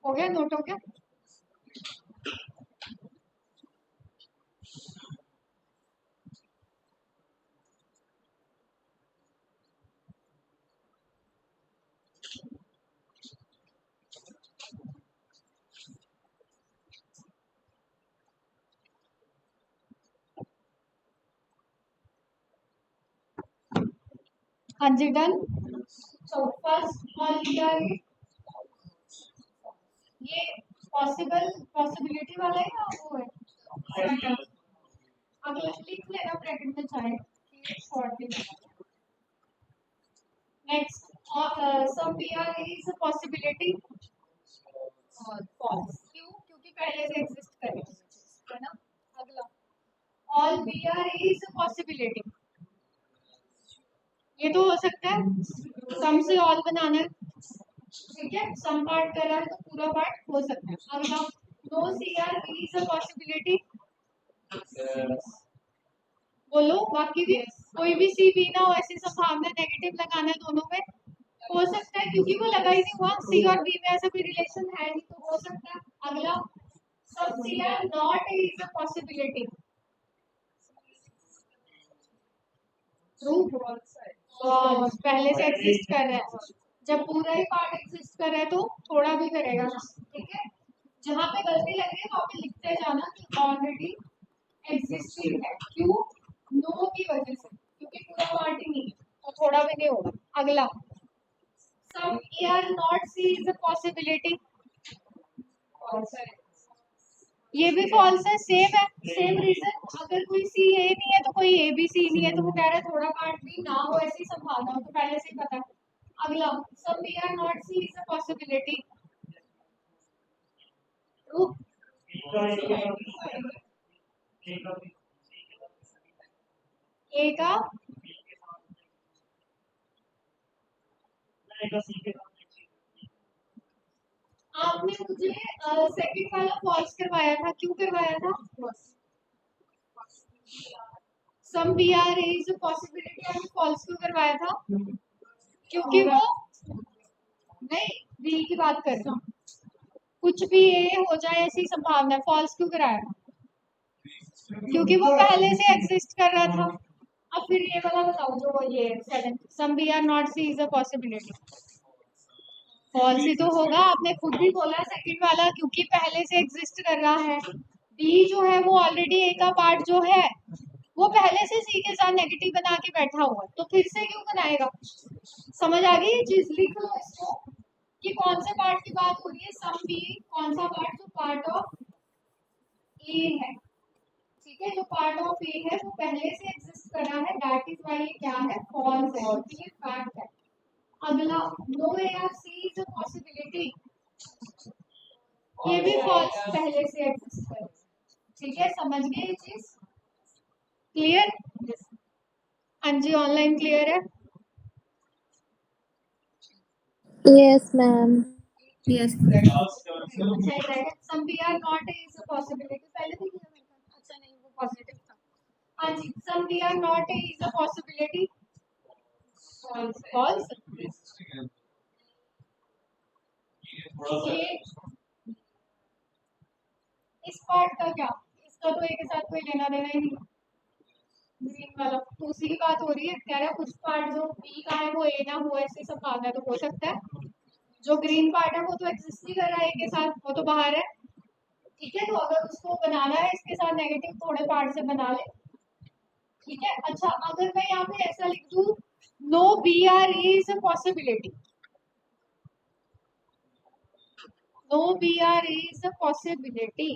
हो गया, नोट हो गया। हाँ जी, done. So first all A are ये पॉसिबिलिटी वाला है या वो है? अगला लिख लेना ब्रैकेट में चाहे शॉर्ट में। Next some BR is a possibility false. क्यों? क्योंकि पहले से एग्जिस्ट कर रही है ना। अगला all BR is a possibility. ये तो हो सकता है, सम से ऑल बनाना है, ठीक है। सम पार्ट कर रहा है तो पूरा पार्ट हो सकता है। अगला no CR is a possibility. बोलो बाकी भी। कोई भी सी बी ना हो, ऐसी संभावना नेगेटिव लगाना है दोनों में, हो सकता है क्योंकि वो लगा ही नहीं हुआ। सी और बी में ऐसा कोई रिलेशन है नहीं, तो हो सकता है। अगला सब CR not is a possibility. पहले से एग्जिस्ट कर रहा है। जब पूरा ही पार्ट एग्जिस्ट कर रहा है तो थोड़ा भी करेगा, ठीक है। जहाँ पे गलती लग रही है वहाँ पे लिखते जाना कि ऑलरेडी एग्जिस्टिंग है। क्यों? नो की वजह से, क्योंकि पूरा पार्ट ही नहीं है तो थोड़ा भी नहीं होगा। अगला सम AR not C is a possibility. ये भी फॉल्स है, सेम है, सेम रीजन। अगर कोई सी ए नहीं है तो कोई ए बी सी नहीं है, तो वो कह रहा है थोड़ा पार्ट भी ना हो ऐसी संभावना हो, तो पहले से ही पता है। अगला some B are not C is a possibility. True. A का आपने मुझे सेकंड वाला फॉल्स करवाया था, क्यों करवाया था? Some B are is a possibility आपने फॉल्स क्यों करवाया था? क्योंकि वो नहीं, बी की बात कर रहा हूँ। कुछ भी ए हो जाए ऐसी संभावना, फॉल्स क्यों कराया था? क्योंकि वो पहले से एग्जिस्ट कर रहा था। अब फिर ये वाला बताओ, जो ये seven some B are not C is a possibility, false ही तो होगा। आपने खुद भी बोला सेकंड वाला, क्योंकि पहले से एग्जिस्ट कर रहा है। डी जो है वो ऑलरेडी ए का पार्ट जो है वो पहले से सी के साथ नेगेटिव बना के बैठा हुआ है, तो फिर से क्यों बनाएगा? समझ आ गई ये चीज? लिख लो इसको कि कौन से पार्ट की बात हो रही है। सम बी कौन सा पार्ट? जो पार्ट ऑफ ए है, ठीक है। जो पार्ट ऑफ ए है वो पहले से एग्जिस्ट कर रहा है, दैट इज व्हाई ये क्या है? फॉल्स है, क्योंकि ये फैक्ट है। अगला no AR C is a possibility. ये भी फॉल्स, पहले से एग्जिस्ट कर, ठीक है। समझ गए ये चीज? क्लियर? हाँ जी, ऑनलाइन क्लियर है? Yes, ma'am. Yes. Some B are not is a possibility, पहले भी किया मैंने। अच्छा नहीं, वो पॉजिटिव था। हाँ जी, some B are not is a possibility. False. इस पार्ट का क्या? इसका तो ए के साथ कोई लेना देना ही नहीं। ग्रीन वाला तो उसी की बात हो रही है, कह रहा है कुछ पार्ट जो बी का है वो ए ना हो ऐसी संभावना तो हो सकता है। जो ग्रीन पार्ट है वो तो एग्जिस्ट ही कर रहा है ए के साथ, वो तो बाहर है, ठीक है। तो अगर उसको बनाना है इसके साथ नेगेटिव थोड़े पार्ट से बना ले, ठीक है। अच्छा, अगर मैं यहाँ पे ऐसा लिख दूं no B are is a possibility, no B are is a possibility,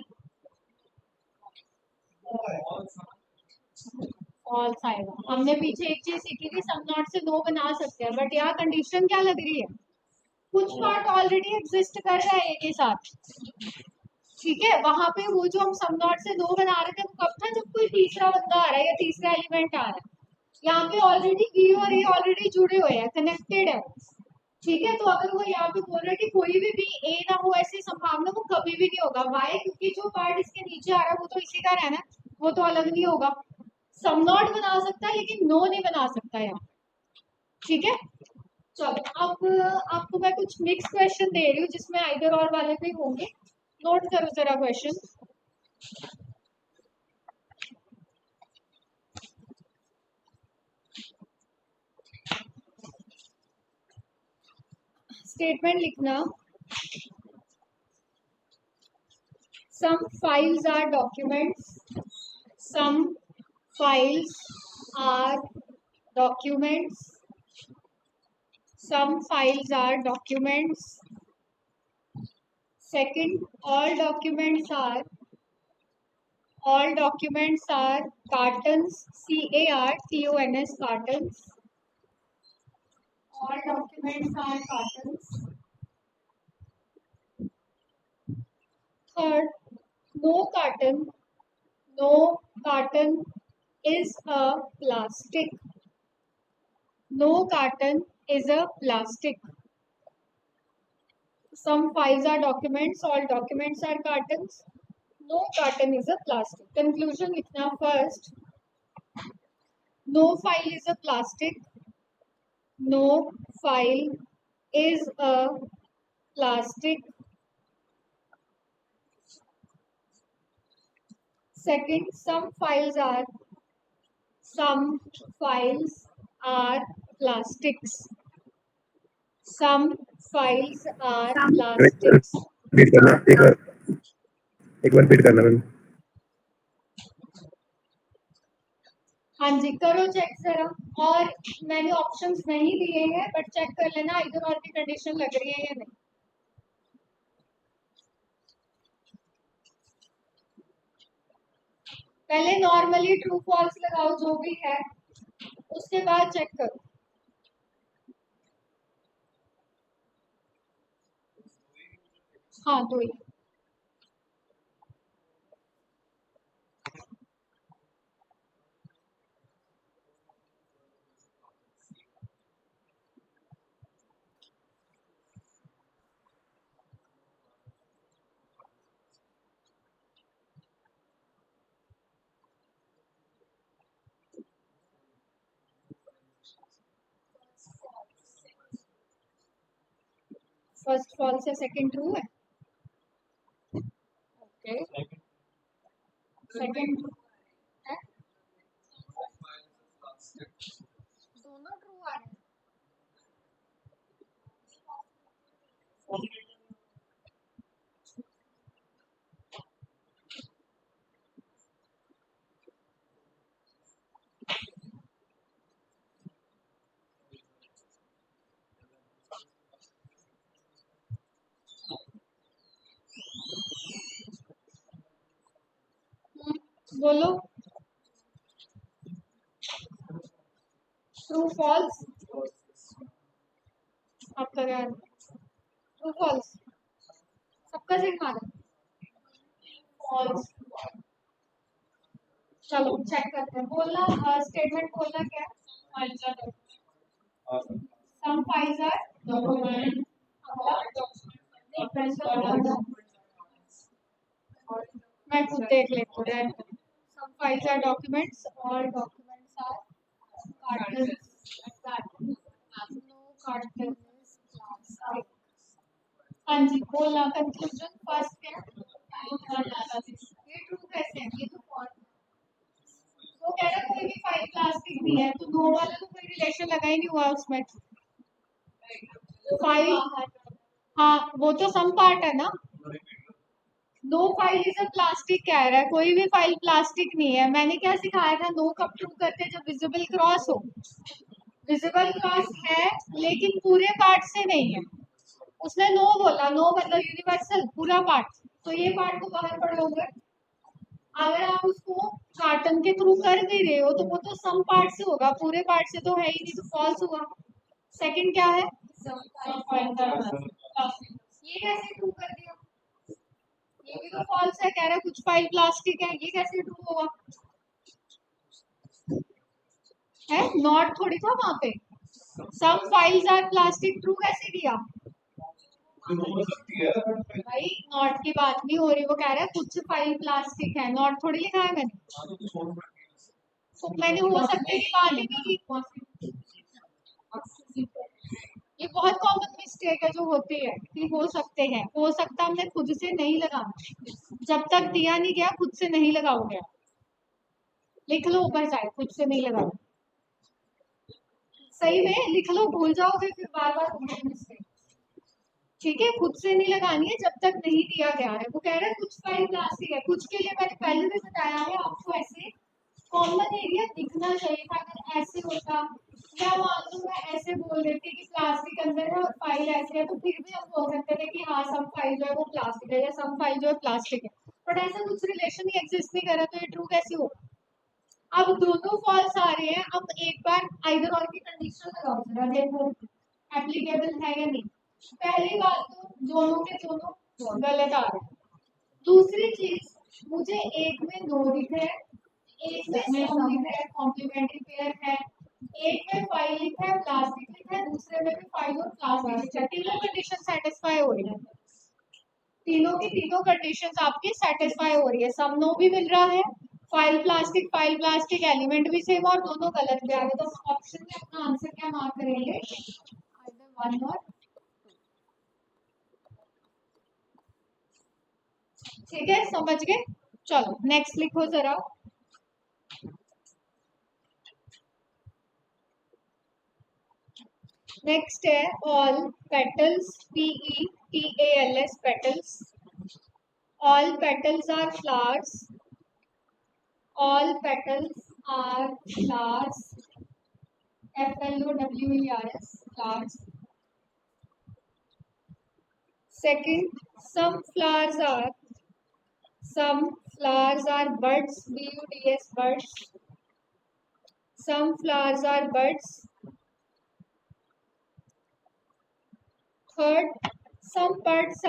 false आएगा। हमने पीछे एक चीज सीखी थी, सम नॉट से नो बना सकते हैं, बट यहाँ कंडीशन क्या लग रही है? कुछ पार्ट ऑलरेडी एग्जिस्ट कर रहा है ए के साथ, ठीक है। वहां पे वो जो हम सम नॉट से नो बना रहे थे वो कब था? जब कोई तीसरा बंदा आ रहा है या तीसरा एलिमेंट आ रहा है। यहाँ पे ऑलरेडी बी और ए ऑलरेडी जुड़े हुए हैं, कनेक्टेड है, ठीक है। तो अगर वो यहाँ पे बोल रहा है कि कोई भी बी ए ना हो ऐसी संभावना, वो कभी भी नहीं होगा। वाई? क्योंकि जो पार्ट इसके नीचे आ रहा है वो तो इसी का रहना है, वो तो अलग नहीं होगा। सम नॉट बना सकता है लेकिन नो नहीं बना सकता यहाँ, ठीक है। चलो अब आपको मैं कुछ मिक्स क्वेश्चन दे रही हूँ जिसमें आइदर और वाले भी होंगे, नोट करो जरा क्वेश्चन। स्टेटमेंट लिखना, some files are documents, some files are documents, some files are documents. Second, all documents are cartons, CARTONS, cartons. All documents are cartons. Third, no carton is a plastic. No carton is a plastic. Some files are documents, all documents are cartons. No carton is a plastic. Conclusion लिखना first. No file is a plastic. No file is a plastic. Second, some files are plastics. Some files are plastics. Repeat करना एक बार repeat करना ma'am. हाँ जी, करो check जरा। और मैंने options नहीं दिए हैं, बट चेक कर लेना इधर और भी कंडीशन लग रही है या नहीं। पहले नॉर्मली ट्रू फॉल्स लगाओ जो भी है, उसके बाद चेक करो। हाँ, दो ही। फर्स्ट फॉल्स है, सेकंड ट्रू है। ओके, सेकंड ट्रू है, दोनों ट्रू आ रहे हैं। बोलो ट्रू फॉल्स। आपका क्या है? ट्रू फॉल्स सबका से मारा फॉल्स। चलो चेक करते हैं। बोलना स्टेटमेंट बोलना क्या है? Some files are document. मैं खुद देख लेती हूँ। Some files are documents, all documents are cartons. No carton is plastic. हाँ जी, बोलना कंक्लूजन फर्स्ट क्या? ये ट्रू कैसे है? ये तो फॉल्स। वो कह रहा कोई भी फाइल प्लास्टिक नहीं है, तो दो वाला तो कोई रिलेशन लगा ही नहीं हुआ उसमें। फाइल, हाँ वो तो सम पार्ट है ना। No file is a plastic कह रहा है, कोई भी फाइल प्लास्टिक नहीं है। मैंने क्या सिखाया था? नो कब ट्रू करते हैं? जब विजिबल क्रॉस हो। विजिबल क्रॉस है लेकिन पूरे पार्ट से नहीं है। उसने नो बोला, नो मतलब यूनिवर्सल पूरा पार्ट, तो ये पार्ट को बाहर पढ़ोगे। अगर आप उसको कार्टन के थ्रू कर भी रहे हो तो वो तो सम पार्ट से होगा, पूरे पार्ट से तो है ही नहीं, तो फॉल्स होगा। सेकंड क्या है? ये कैसे ट्रू कर दिया? ये भी तो फॉल्स है, कह रहा है कुछ फाइल प्लास्टिक है, ये कैसे ट्रू होगा? है नॉट थोड़ी था वहां पे। Some files are plastic true कैसे दिया? भाई नॉट की बात नहीं हो रही, वो कह रहा है कुछ फाइल प्लास्टिक है, नॉट थोड़ी लिखा है मैंने। तो मैंने हो सकते की बात ही नहीं की। ये बहुत कॉमन मिस्टेक है जो होती है कि हो सकते हैं, हो सकता हमने खुद से नहीं लगाना, जब तक दिया नहीं गया खुद से नहीं लगाओगे, लिख लो ऊपर जाए खुद से नहीं लगाओगे, सही में लिख लो, भूल जाओगे फिर बार बार होगी मिस्टेक। ठीक है, खुद से नहीं लगानी है जब तक नहीं दिया गया है। वो कह रहा है कुछ फाइल प्लास्टिक है, कुछ के लिए मैंने पहले भी बताया है आपको, ऐसे कॉमन एरिया दिखना चाहिए था। अगर ऐसे होता या मान लो मैं ऐसे बोल देती कि प्लास्टिक अंदर है और फाइल ऐसे है, तो फिर भी हम बोल सकते थे कि हाँ सम फाइल जो है वो प्लास्टिक है या सम फाइल जो है प्लास्टिक है, बट ऐसा कुछ रिलेशन ही एग्जिस्ट नहीं कर रहा, तो ये ट्रू कैसे हो। अब दोनों फॉल्स आ रहे हैं, अब एक बार आइदर और की कंडीशन लगाओ जरा, देखो एप्लीकेबल है या नहीं। पहली बात तो दोनों के दोनों गलत आ रहे हैं। दूसरी चीज, मुझे एक में नो दिख है, एक में सम दिख है, कॉम्प्लीमेंट्री पेयर है, एक में फाइल लिखा है प्लास्टिक लिखा है, दूसरे में भी फाइल और प्लास्टिक लिखा है, तीनों कंडीशन सेटिस्फाई हो रही है, तीनों की तीनों कंडीशंस आपकी सेटिस्फाई हो रही है, सम नो भी मिल रहा है, फाइल प्लास्टिक एलिमेंट भी सेम और दोनों गलत भी आ रहे, तो ऑप्शन में अपना आंसर क्या मार्क करेंगे, आइदर वन और, ठीक है समझ गए। चलो नेक्स्ट लिखो जरा, नेक्स्ट है all petals, PETALS petals, all petals are flowers, all petals are flowers, FLOWERS flowers. Second, some flowers are buds, BUDS buds, some flowers are buds. Third, some buds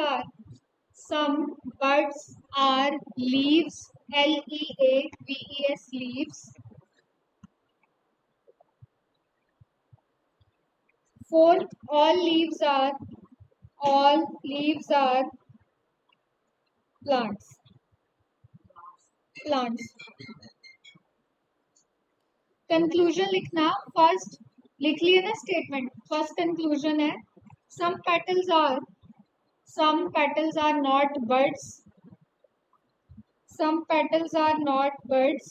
are leaves, LEAVES leaves. Fourth, all leaves are plants. Conclusion लिखना, first लिख लिए ना statement, first conclusion है some petals are not buds, some petals are not buds.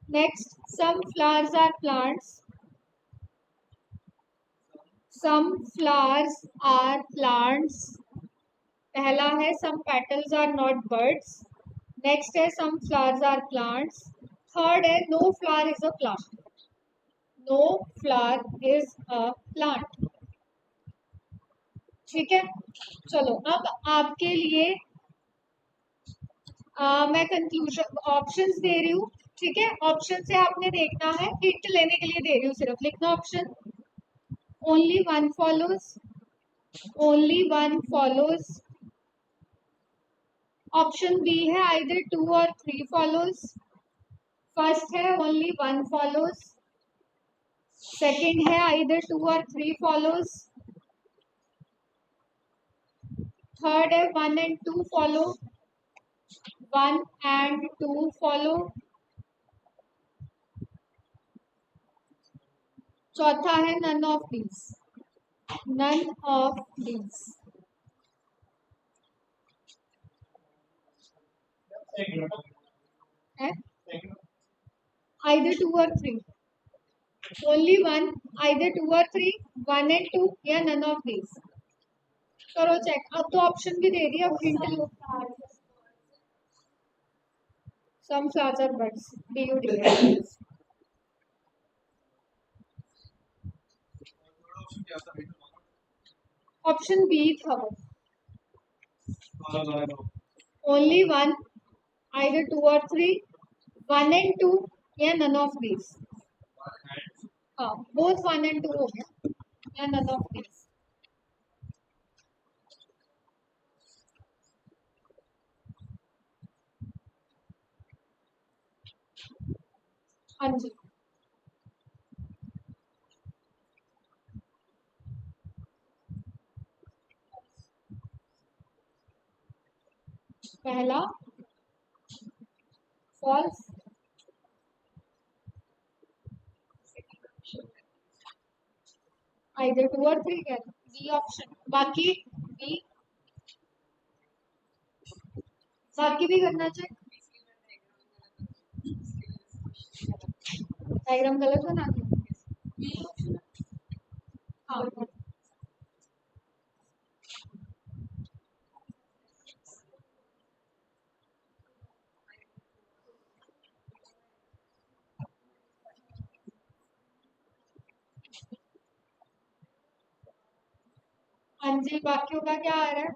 Next, some flowers are plants, some flowers are plants. पहला है some petals are not buds, next है some flowers are plants, third है no flower is a plant, no flower is a plant। ठीक है, चलो अब आपके लिए मैं कंक्लूजन ऑप्शंस दे रही हूँ, ठीक है, ऑप्शन से आपने देखना है, हिंट लेने के लिए दे रही हूँ, सिर्फ लिखना option, only one follows, only one follows. Option B है आइदर 2 और 3 फॉलोज, फर्स्ट है ओनली वन फॉलोज, सेकंड है आइदर 2 और 3 फॉलोज, थर्ड है 1 and 2 फॉलो, 1 and 2 फॉलो, चौथा है none of these, none of these। either 2 or 3, only one, either 2 or 3, 1 and 2 या none of these। करो check, अब तो option भी दे दिया, अब हिंट लो, some flowers are buds, BUDS। Option B था वो, only one, either 2 or 3, 1 and 2 या none of these। हाँ, both 1 and 2 हो गया या none of these। हाँ जी, पहला फॉल्स, आइदर 2 और 3 कह लो, बी ऑप्शन। बाकी भी करना चाहिए। डायग्राम गलत बना दिया। हाँ हाँ जी, बाकियों का क्या आ रहा है?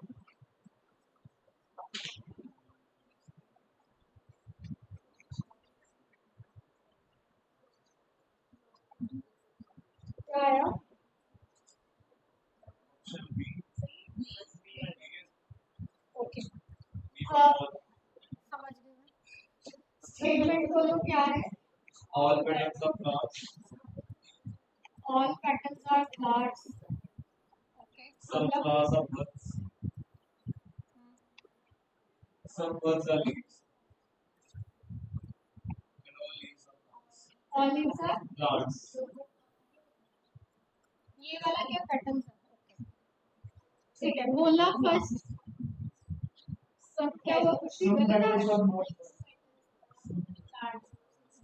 क्या आया? ओके, समझ गए। स्टेटमेंट बोलो क्या है? All petals of flowers. All petals are flowers. Okay. Some flowers are buds. Some buds are leaves. And all leaves are plants. All leaves are Plants. ये वाला क्या पैटर्न है? ठीक है, बोलना फर्स्ट। सब क्या हुआ? कुछ नहीं बोला था।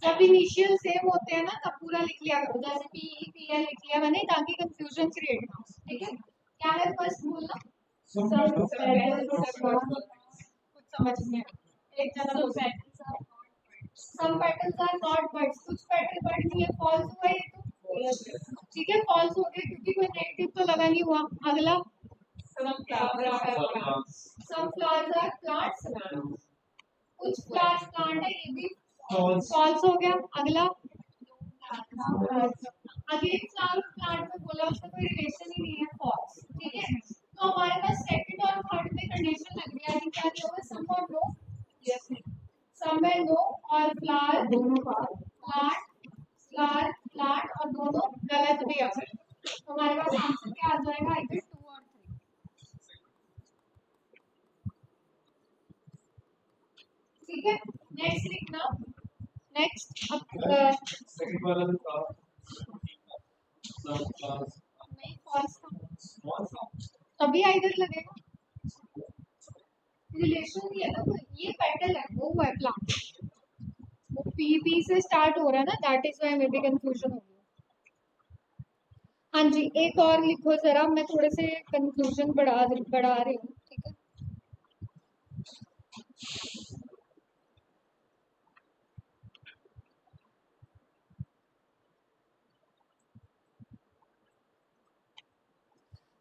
जब इनिशियल सेम होते हैं ना तब पूरा लिख लिया करो, जैसे PEPL लिख लिया मैंने ताकि कंफ्यूजन क्रिएट ना हो। ठीक है, क्या है फर्स्ट बोलना? Some कुछ petals are समझ नहीं आया। एक जना दो सम पेटल्स आर नॉट बर्ड्स, कुछ पेटल बर्ड नहीं है, फॉल्स हुआ ये तो। ठीक है, फॉल्स हो गया क्योंकि कोई नेगेटिव तो लगा नहीं हुआ। अगला some plants. Some flowers are plants, कुछ फ्लावर्स प्लांट है, ये भी False. फॉल्स हो गया। अगला अगेन फ्लावर प्लांट में बोला उसका कोई रिलेशन ही नहीं है, फॉल्स। ठीक है, तो हमारे पास सेकंड और थर्ड में कंडीशन लग रही है कि क्या दिया हुआ है? सम और नो। यस, सम में नो और फ्लावर दोनों प्लांट प्लांट और दोनों गलत भी आ सकते। तो हमारे पास आंसर क्या आ जाएगा? इधर 2 और 3। ठीक है, नेक्स्ट लिखना। Next Second one is flower. Some flowers. नहीं, फॉल्स था, Small flowers. तभी इधर लगेगा। रिलेशन नहीं है ना कोई, ये पेटल है, वो है प्लांट, वो पी से स्टार्ट हो रहा है ना, that is why may be confusion हो गई। हाँ जी, एक और लिखो जरा, मैं थोड़े से कंफ्यूजन बढ़ा रही हूँ। ठीक है,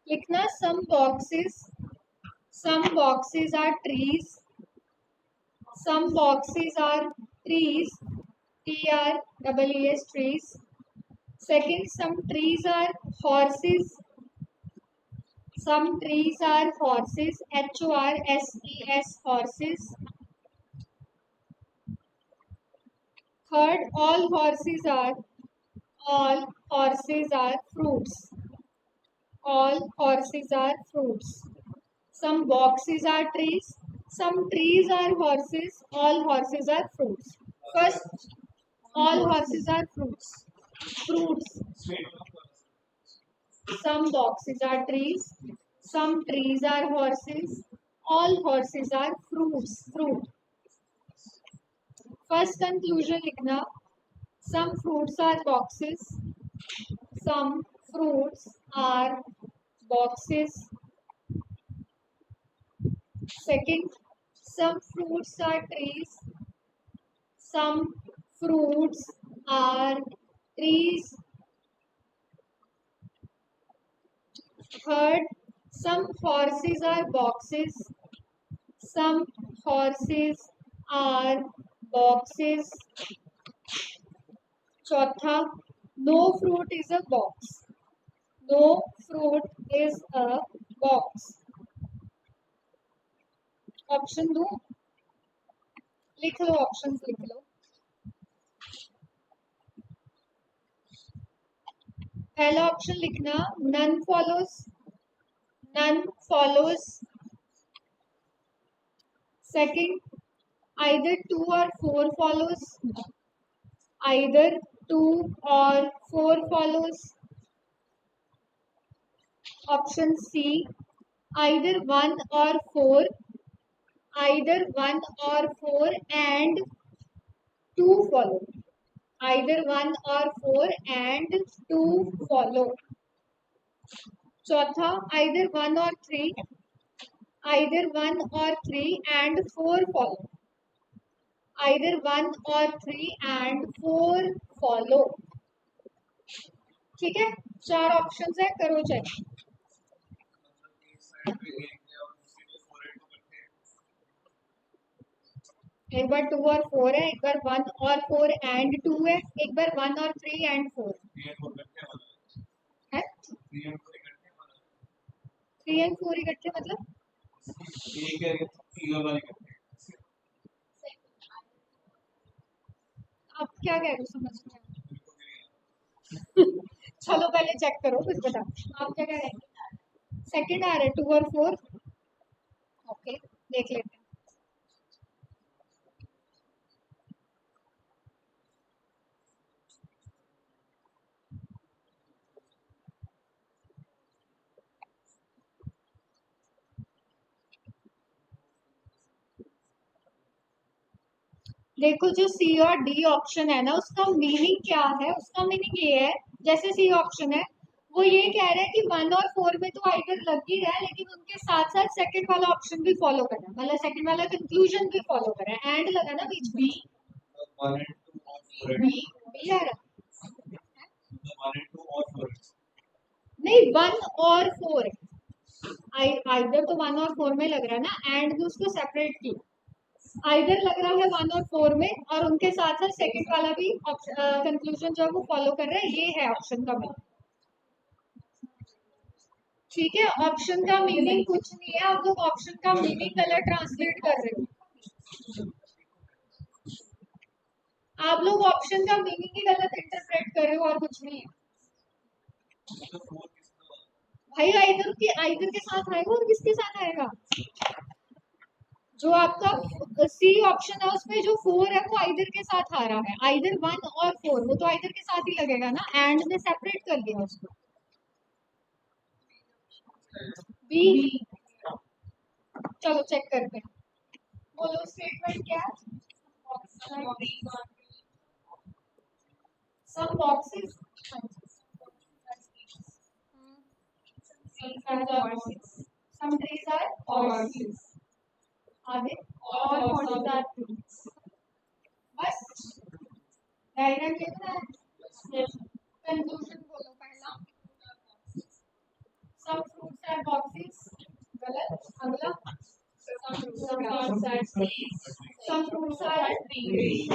लिखना some boxes are trees, some boxes are trees, TREES trees. Second, some trees are horses, some trees are horses, HORSES horses. Third, all horses are fruits, all horses are fruits. Some boxes are trees, some trees are horses, all horses are fruits. First, all horses are fruits. Some boxes are trees, some trees are horses, all horses are fruit. First conclusion लिखना, some fruits are boxes, some fruits are boxes. Second, some fruits are trees, some fruits are trees. Third, some horses are boxes, some horses are boxes. Chautha, no fruit is a box, no fruit is a box. Option दो, लिख लो, options लिख लो। पहला option लिखना, none follows. Second, either 2 or 4 follows. Either 2 or 4 follows. Option C either 1 or 4, either 1 or 4 and 2 follow, either 1 or 4 and 2 follow. चौथा either 1 or 3, either 1 or 3 and 4 follow, either 1 or 3 and 4 follow. ठीक है, 4 options है, करो check. एक बार 2 और 4 है, एक बार 1 और 4 एंड 2 है, एक बार 1 और 3 एंड 4 है. 3 एंड 4 इकट्ठे मतलब आप क्या कह रहे हो, समझ नहीं आया. चलो पहले चेक करो फिर बता. आप क्या कह रहे हैं? सेकंड आ रहा है 2 और 4. ओके, देख लेते हैं. देखो जो सी और डी ऑप्शन है ना, उसका मीनिंग क्या है? उसका मीनिंग ये है, जैसे सी ऑप्शन है वो ये कह रहा है कि 1 और 4 में तो आइदर लग ही रहा है, लेकिन उनके साथ साथ सेकंड वाला ऑप्शन भी फॉलो कर रहा है, मतलब सेकंड वाला कंक्लूजन भी फॉलो कर रहा है. एंड लगा ना बीच में, बी आ रहा नहीं, 1 और 4 आइदर तो 1 और 4 में लग रहा है ना, एंड भी उसको सेपरेट की. आइदर लग रहा है 1 और 4 में और उनके साथ साथ सेकंड वाला भी कंक्लूजन जो है वो फॉलो कर रहा है. ये है ऑप्शन का मीनिंग. ठीक है, ऑप्शन का मीनिंग कुछ नहीं है, आप लोग ऑप्शन का मीनिंग गलत ट्रांसलेट कर रहे हो. आप लोग ऑप्शन का मीनिंग ही गलत इंटरप्रेट कर रहे हो और कुछ नहीं है भाई. आइदर के साथ आएगा और किसके साथ आएगा? जो आपका सी ऑप्शन है उसमें जो 4 है वो आइदर के साथ आ रहा है. आइदर 1 और 4 वो तो आइदर के साथ ही लगेगा ना, एंड में सेपरेट कर दिया उसको. बी, चलो चेक करते हैं. बोलो स्टेटमेंट क्या है? Some boxes. Some trees are horses. आगे और horses are trees. बस डायग्राम ये था. कंक्लूजन बोलो पहला. Some fruits are boxes. गलत. अगला. Some fruits are trees. Some fruits are trees.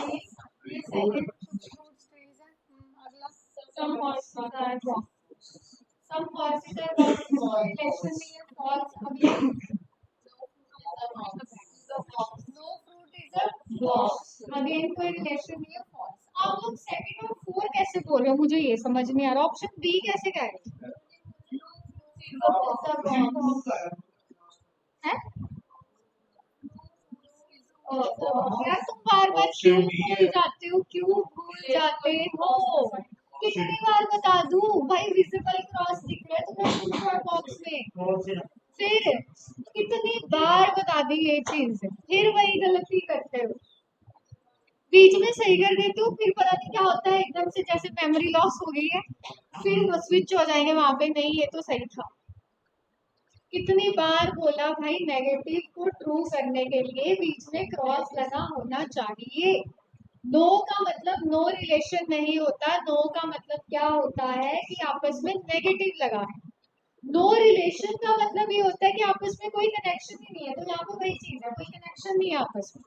ये second. Some horses are boxes. Some horses are boxes. Relation नहीं है, false. अगला. No fruit is a box. Again कोई relation नहीं है, false. आप लोग सेकंड और 4 कैसे बोल रहे हो, मुझे ये समझ नहीं आ रहा. ऑप्शन बी कैसे कह रहे हैं? यार तुम बार बार क्यों भूल जाते हो, क्यों भूल जाते हो? कितनी बार बता दूं भाई, विजिबल क्रॉस दिख रहा है तुम्हें बॉक्स में, फिर कितनी बार बता दी ये चीज, फिर वही गलती करते हो. बीच में सही कर देते हो, फिर पता नहीं क्या होता है, एकदम से जैसे मेमोरी लॉस हो गई है, फिर स्विच हो जाएंगे वहां पे, नहीं ये तो सही था. कितनी बार बोला भाई, नेगेटिव को ट्रू करने के लिए बीच में क्रॉस लगा होना चाहिए. नो का मतलब नो रिलेशन नहीं होता. नो का मतलब क्या होता है कि आपस में नेगेटिव लगा है. नो रिलेशन का मतलब ये होता है कि आपस में कोई कनेक्शन ही नहीं है. तो यहाँ पे वही चीज है, कोई कनेक्शन नहीं है आपस में.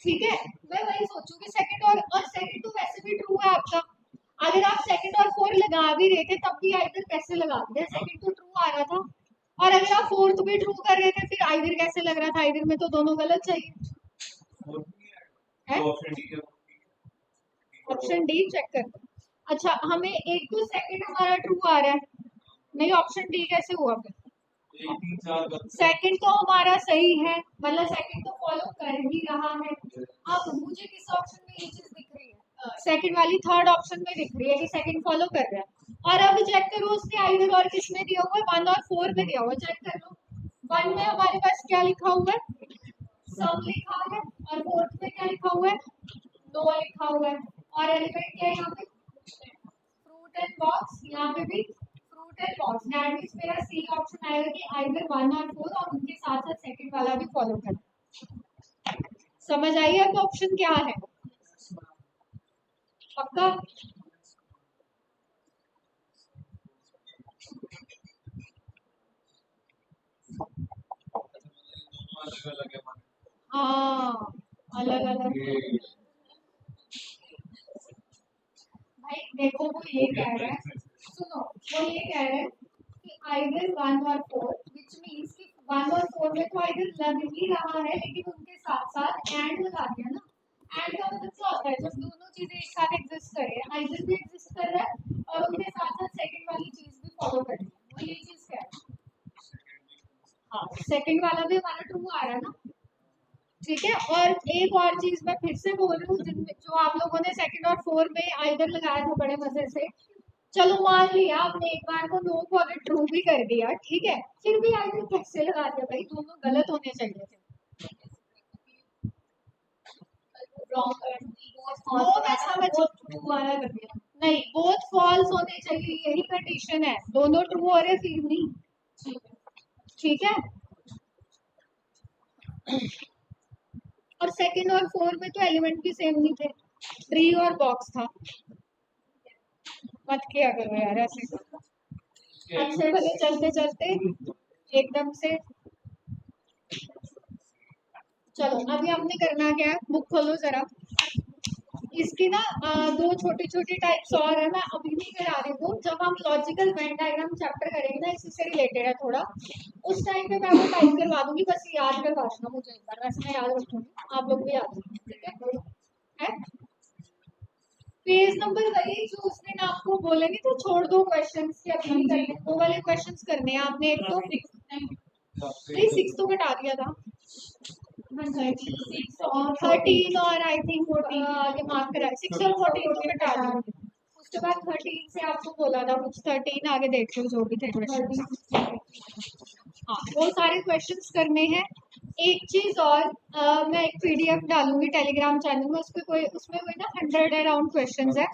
ठीक है, मैं वही सोचूंगी सेकंड और सेकंड तो वैसे भी ट्रू है आपका. अगर आप सेकंड और 4 लगा भी रहे थे तब भी आइदर कैसे लगा दिया? सेकंड तो ट्रू आ रहा था, और अगर आप 4th भी ट्रू कर रहे थे फिर आइदर कैसे लग रहा था? आइदर में तो दोनों गलत चाहिए. ऑप्शन डी चेक करते. अच्छा, हमें एक तो सेकंड हमारा ट्रू आ रहा है, नहीं ऑप्शन डी कैसे हुआ फिर? सेकंड तो हमारा सही है, मतलब सेकंड तो फॉलो कर ही रहा है. अब मुझे किस ऑप्शन में ये चीज दिख रही है? सेकंड वाली थर्ड ऑप्शन में दिख रही है कि सेकंड फॉलो कर रहा है. और अब चेक करो उसने आइदर और किसमें दिया हुआ है, 1 और 4 में दिया हुआ है, चेक कर लो। 1 में हमारे पास क्या लिखा हुआ है, सम लिखा है, और 4th में क्या लिखा हुआ है, नो लिखा हुआ है। और एलिमेंट क्या है यहाँ पे, फ्रूट एंड बॉक्स, यहाँ पे भी fruit and box. That means मेरा सी ऑप्शन आएगा कि आइदर 1 और 4, और उनके साथ साथ सेकंड वाला भी फॉलो करना। समझ आई आपका ऑप्शन क्या है, पक्का? दोनों अलग अलग है हमारे। हाँ, अलग अलग। भाई देखो वो ये कह रहा है, सुनो, वो ये कह रहा है कि आइदर 1 और 4, व्हिच मींस कि 1 और 4 में तो आइदर लग ही रहा है, लेकिन उनके साथ साथ एंड लगा दिया ना। एंड का मतलब क्या होता है, जब दोनों चीजें एक साथ एग्जिस्ट कर रही है, आइदर भी एग्जिस्ट कर रहा है और उनके साथ साथ सेकंड वाली चीज भी फॉलो कर रही है, वो ये चीज कह रहा है। हाँ, सेकंड वाला भी हमारा ट्रू आ रहा है ना, ठीक है। और एक और चीज मैं फिर से बोल रही हूँ, जिनमें जो आप लोगों ने सेकंड और 4 में आइदर लगाया था बड़े मजे से, चलो मान लिया आपने एक बार को नो को अगर ट्रू भी कर दिया, ठीक है, फिर भी आइदर कैसे लगा दिया भाई, दोनों गलत होने चाहिए थे। नहीं, बोथ फॉल्स होने चाहिए, यही कंडीशन है, दोनों ट्रू हो रहे फिर नहीं, ठीक है। और सेकंड और 4 में तो एलिमेंट भी सेम नहीं थे, ट्री और बॉक्स था। मत किया करो यार ऐसे, अच्छे भले चलते चलते एकदम से। चलो अभी हमने करना क्या है, बुक खोलो जरा। इसकी ना दो छोटी छोटी टाइप्स और है, मैं अभी नहीं करा रही हूँ, जब हम लॉजिकल वेन डायग्राम चैप्टर करेंगे ना, इसी से रिलेटेड है थोड़ा, उस टाइम पे मैं वो टाइप करवा दूंगी, बस याद करवा देना मुझे एक बार, वैसे मैं याद रखूंगी, आप लोग भी याद रखेंगे, ठीक है। पेज नंबर वही जो उस दिन आपको बोले नहीं तो छोड़ दो क्वेश्चंस के, अभी नहीं करने, वो वाले क्वेश्चंस करने हैं आपने। एक तो नहीं 6 तो घटा दिया था, 13 और आई थिंक 14 आगे मार्क करा, 6 और 14 को घटा दिया। उसके बाद 13 से आपको बोला था कुछ, 13 आगे देख लो जो भी थे क्वेश्चन। हाँ, वो सारे क्वेश्चंस करने हैं। एक चीज और, मैं एक पीडीएफ डालूंगी टेलीग्राम चैनल में, उसमें कोई ना 100 अराउंड क्वेश्चंस है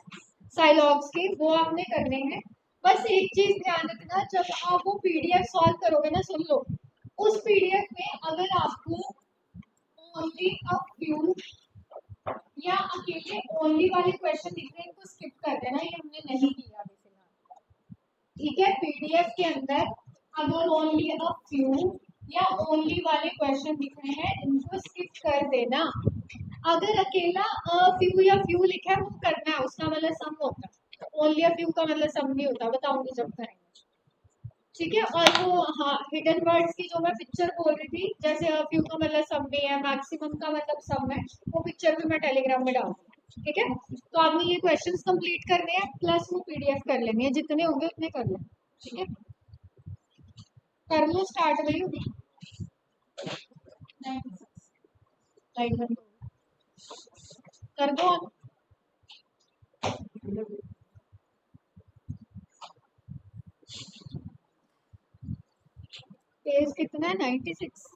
साइलॉग्स के, वो आपने करने हैं। बस एक चीज ध्यान रखना, जब आप वो पीडीएफ सॉल्व करोगे ना, सुन लो, उस पीडीएफ में अगर आपको ओनली अ फ्यू या अकेले ओनली वाले क्वेश्चन दिख रहे हैं, इनको स्किप कर देना, ये हमने नहीं किया अभी फिलहाल, ठीक है। पीडीएफ के अंदर अगर ओनली अ फ्यू या ओनली वाले क्वेश्चन दिख रहे हैं, इनको स्किप कर देना। अगर अकेला फ्यू या फ्यू लिखा है वो करना है, उसका मतलब सम होता है, ओनली अ फ्यू का मतलब सम नहीं होता, बताऊंगी जब करेंगे, ठीक है। और वो हाँ, हिडन वर्ड्स की जो मैं पिक्चर बोल रही थी, जैसे फ्यू का मतलब सम भी है, मैक्सिमम का मतलब सम है, वो पिक्चर भी मैं टेलीग्राम में डाल दूंगी, ठीक है। तो आपने ये क्वेश्चंस कंप्लीट करने हैं, प्लस वो पीडीएफ कर लेनी है, जितने होंगे उतने कर लें, ठीक है। कर लो स्टार्ट में, लाइट कर दो। पेज कितना है, 96।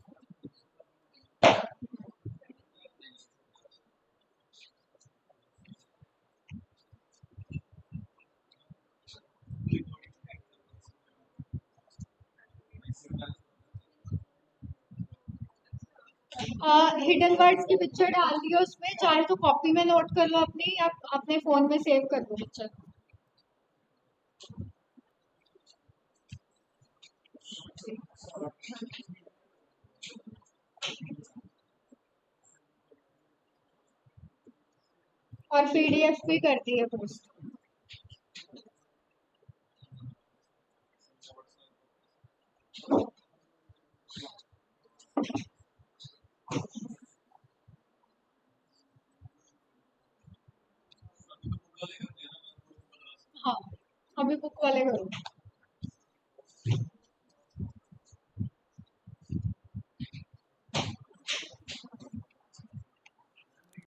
हिडन वर्ड्स की पिक्चर डाल दी है उसमें, चाहे तो कॉपी में नोट कर लो अपनी, या अपने फोन में सेव कर दो पिक्चर। और पीडीएफ भी कर दी है पोस्ट। हाँ, अभी बुक वाले करो।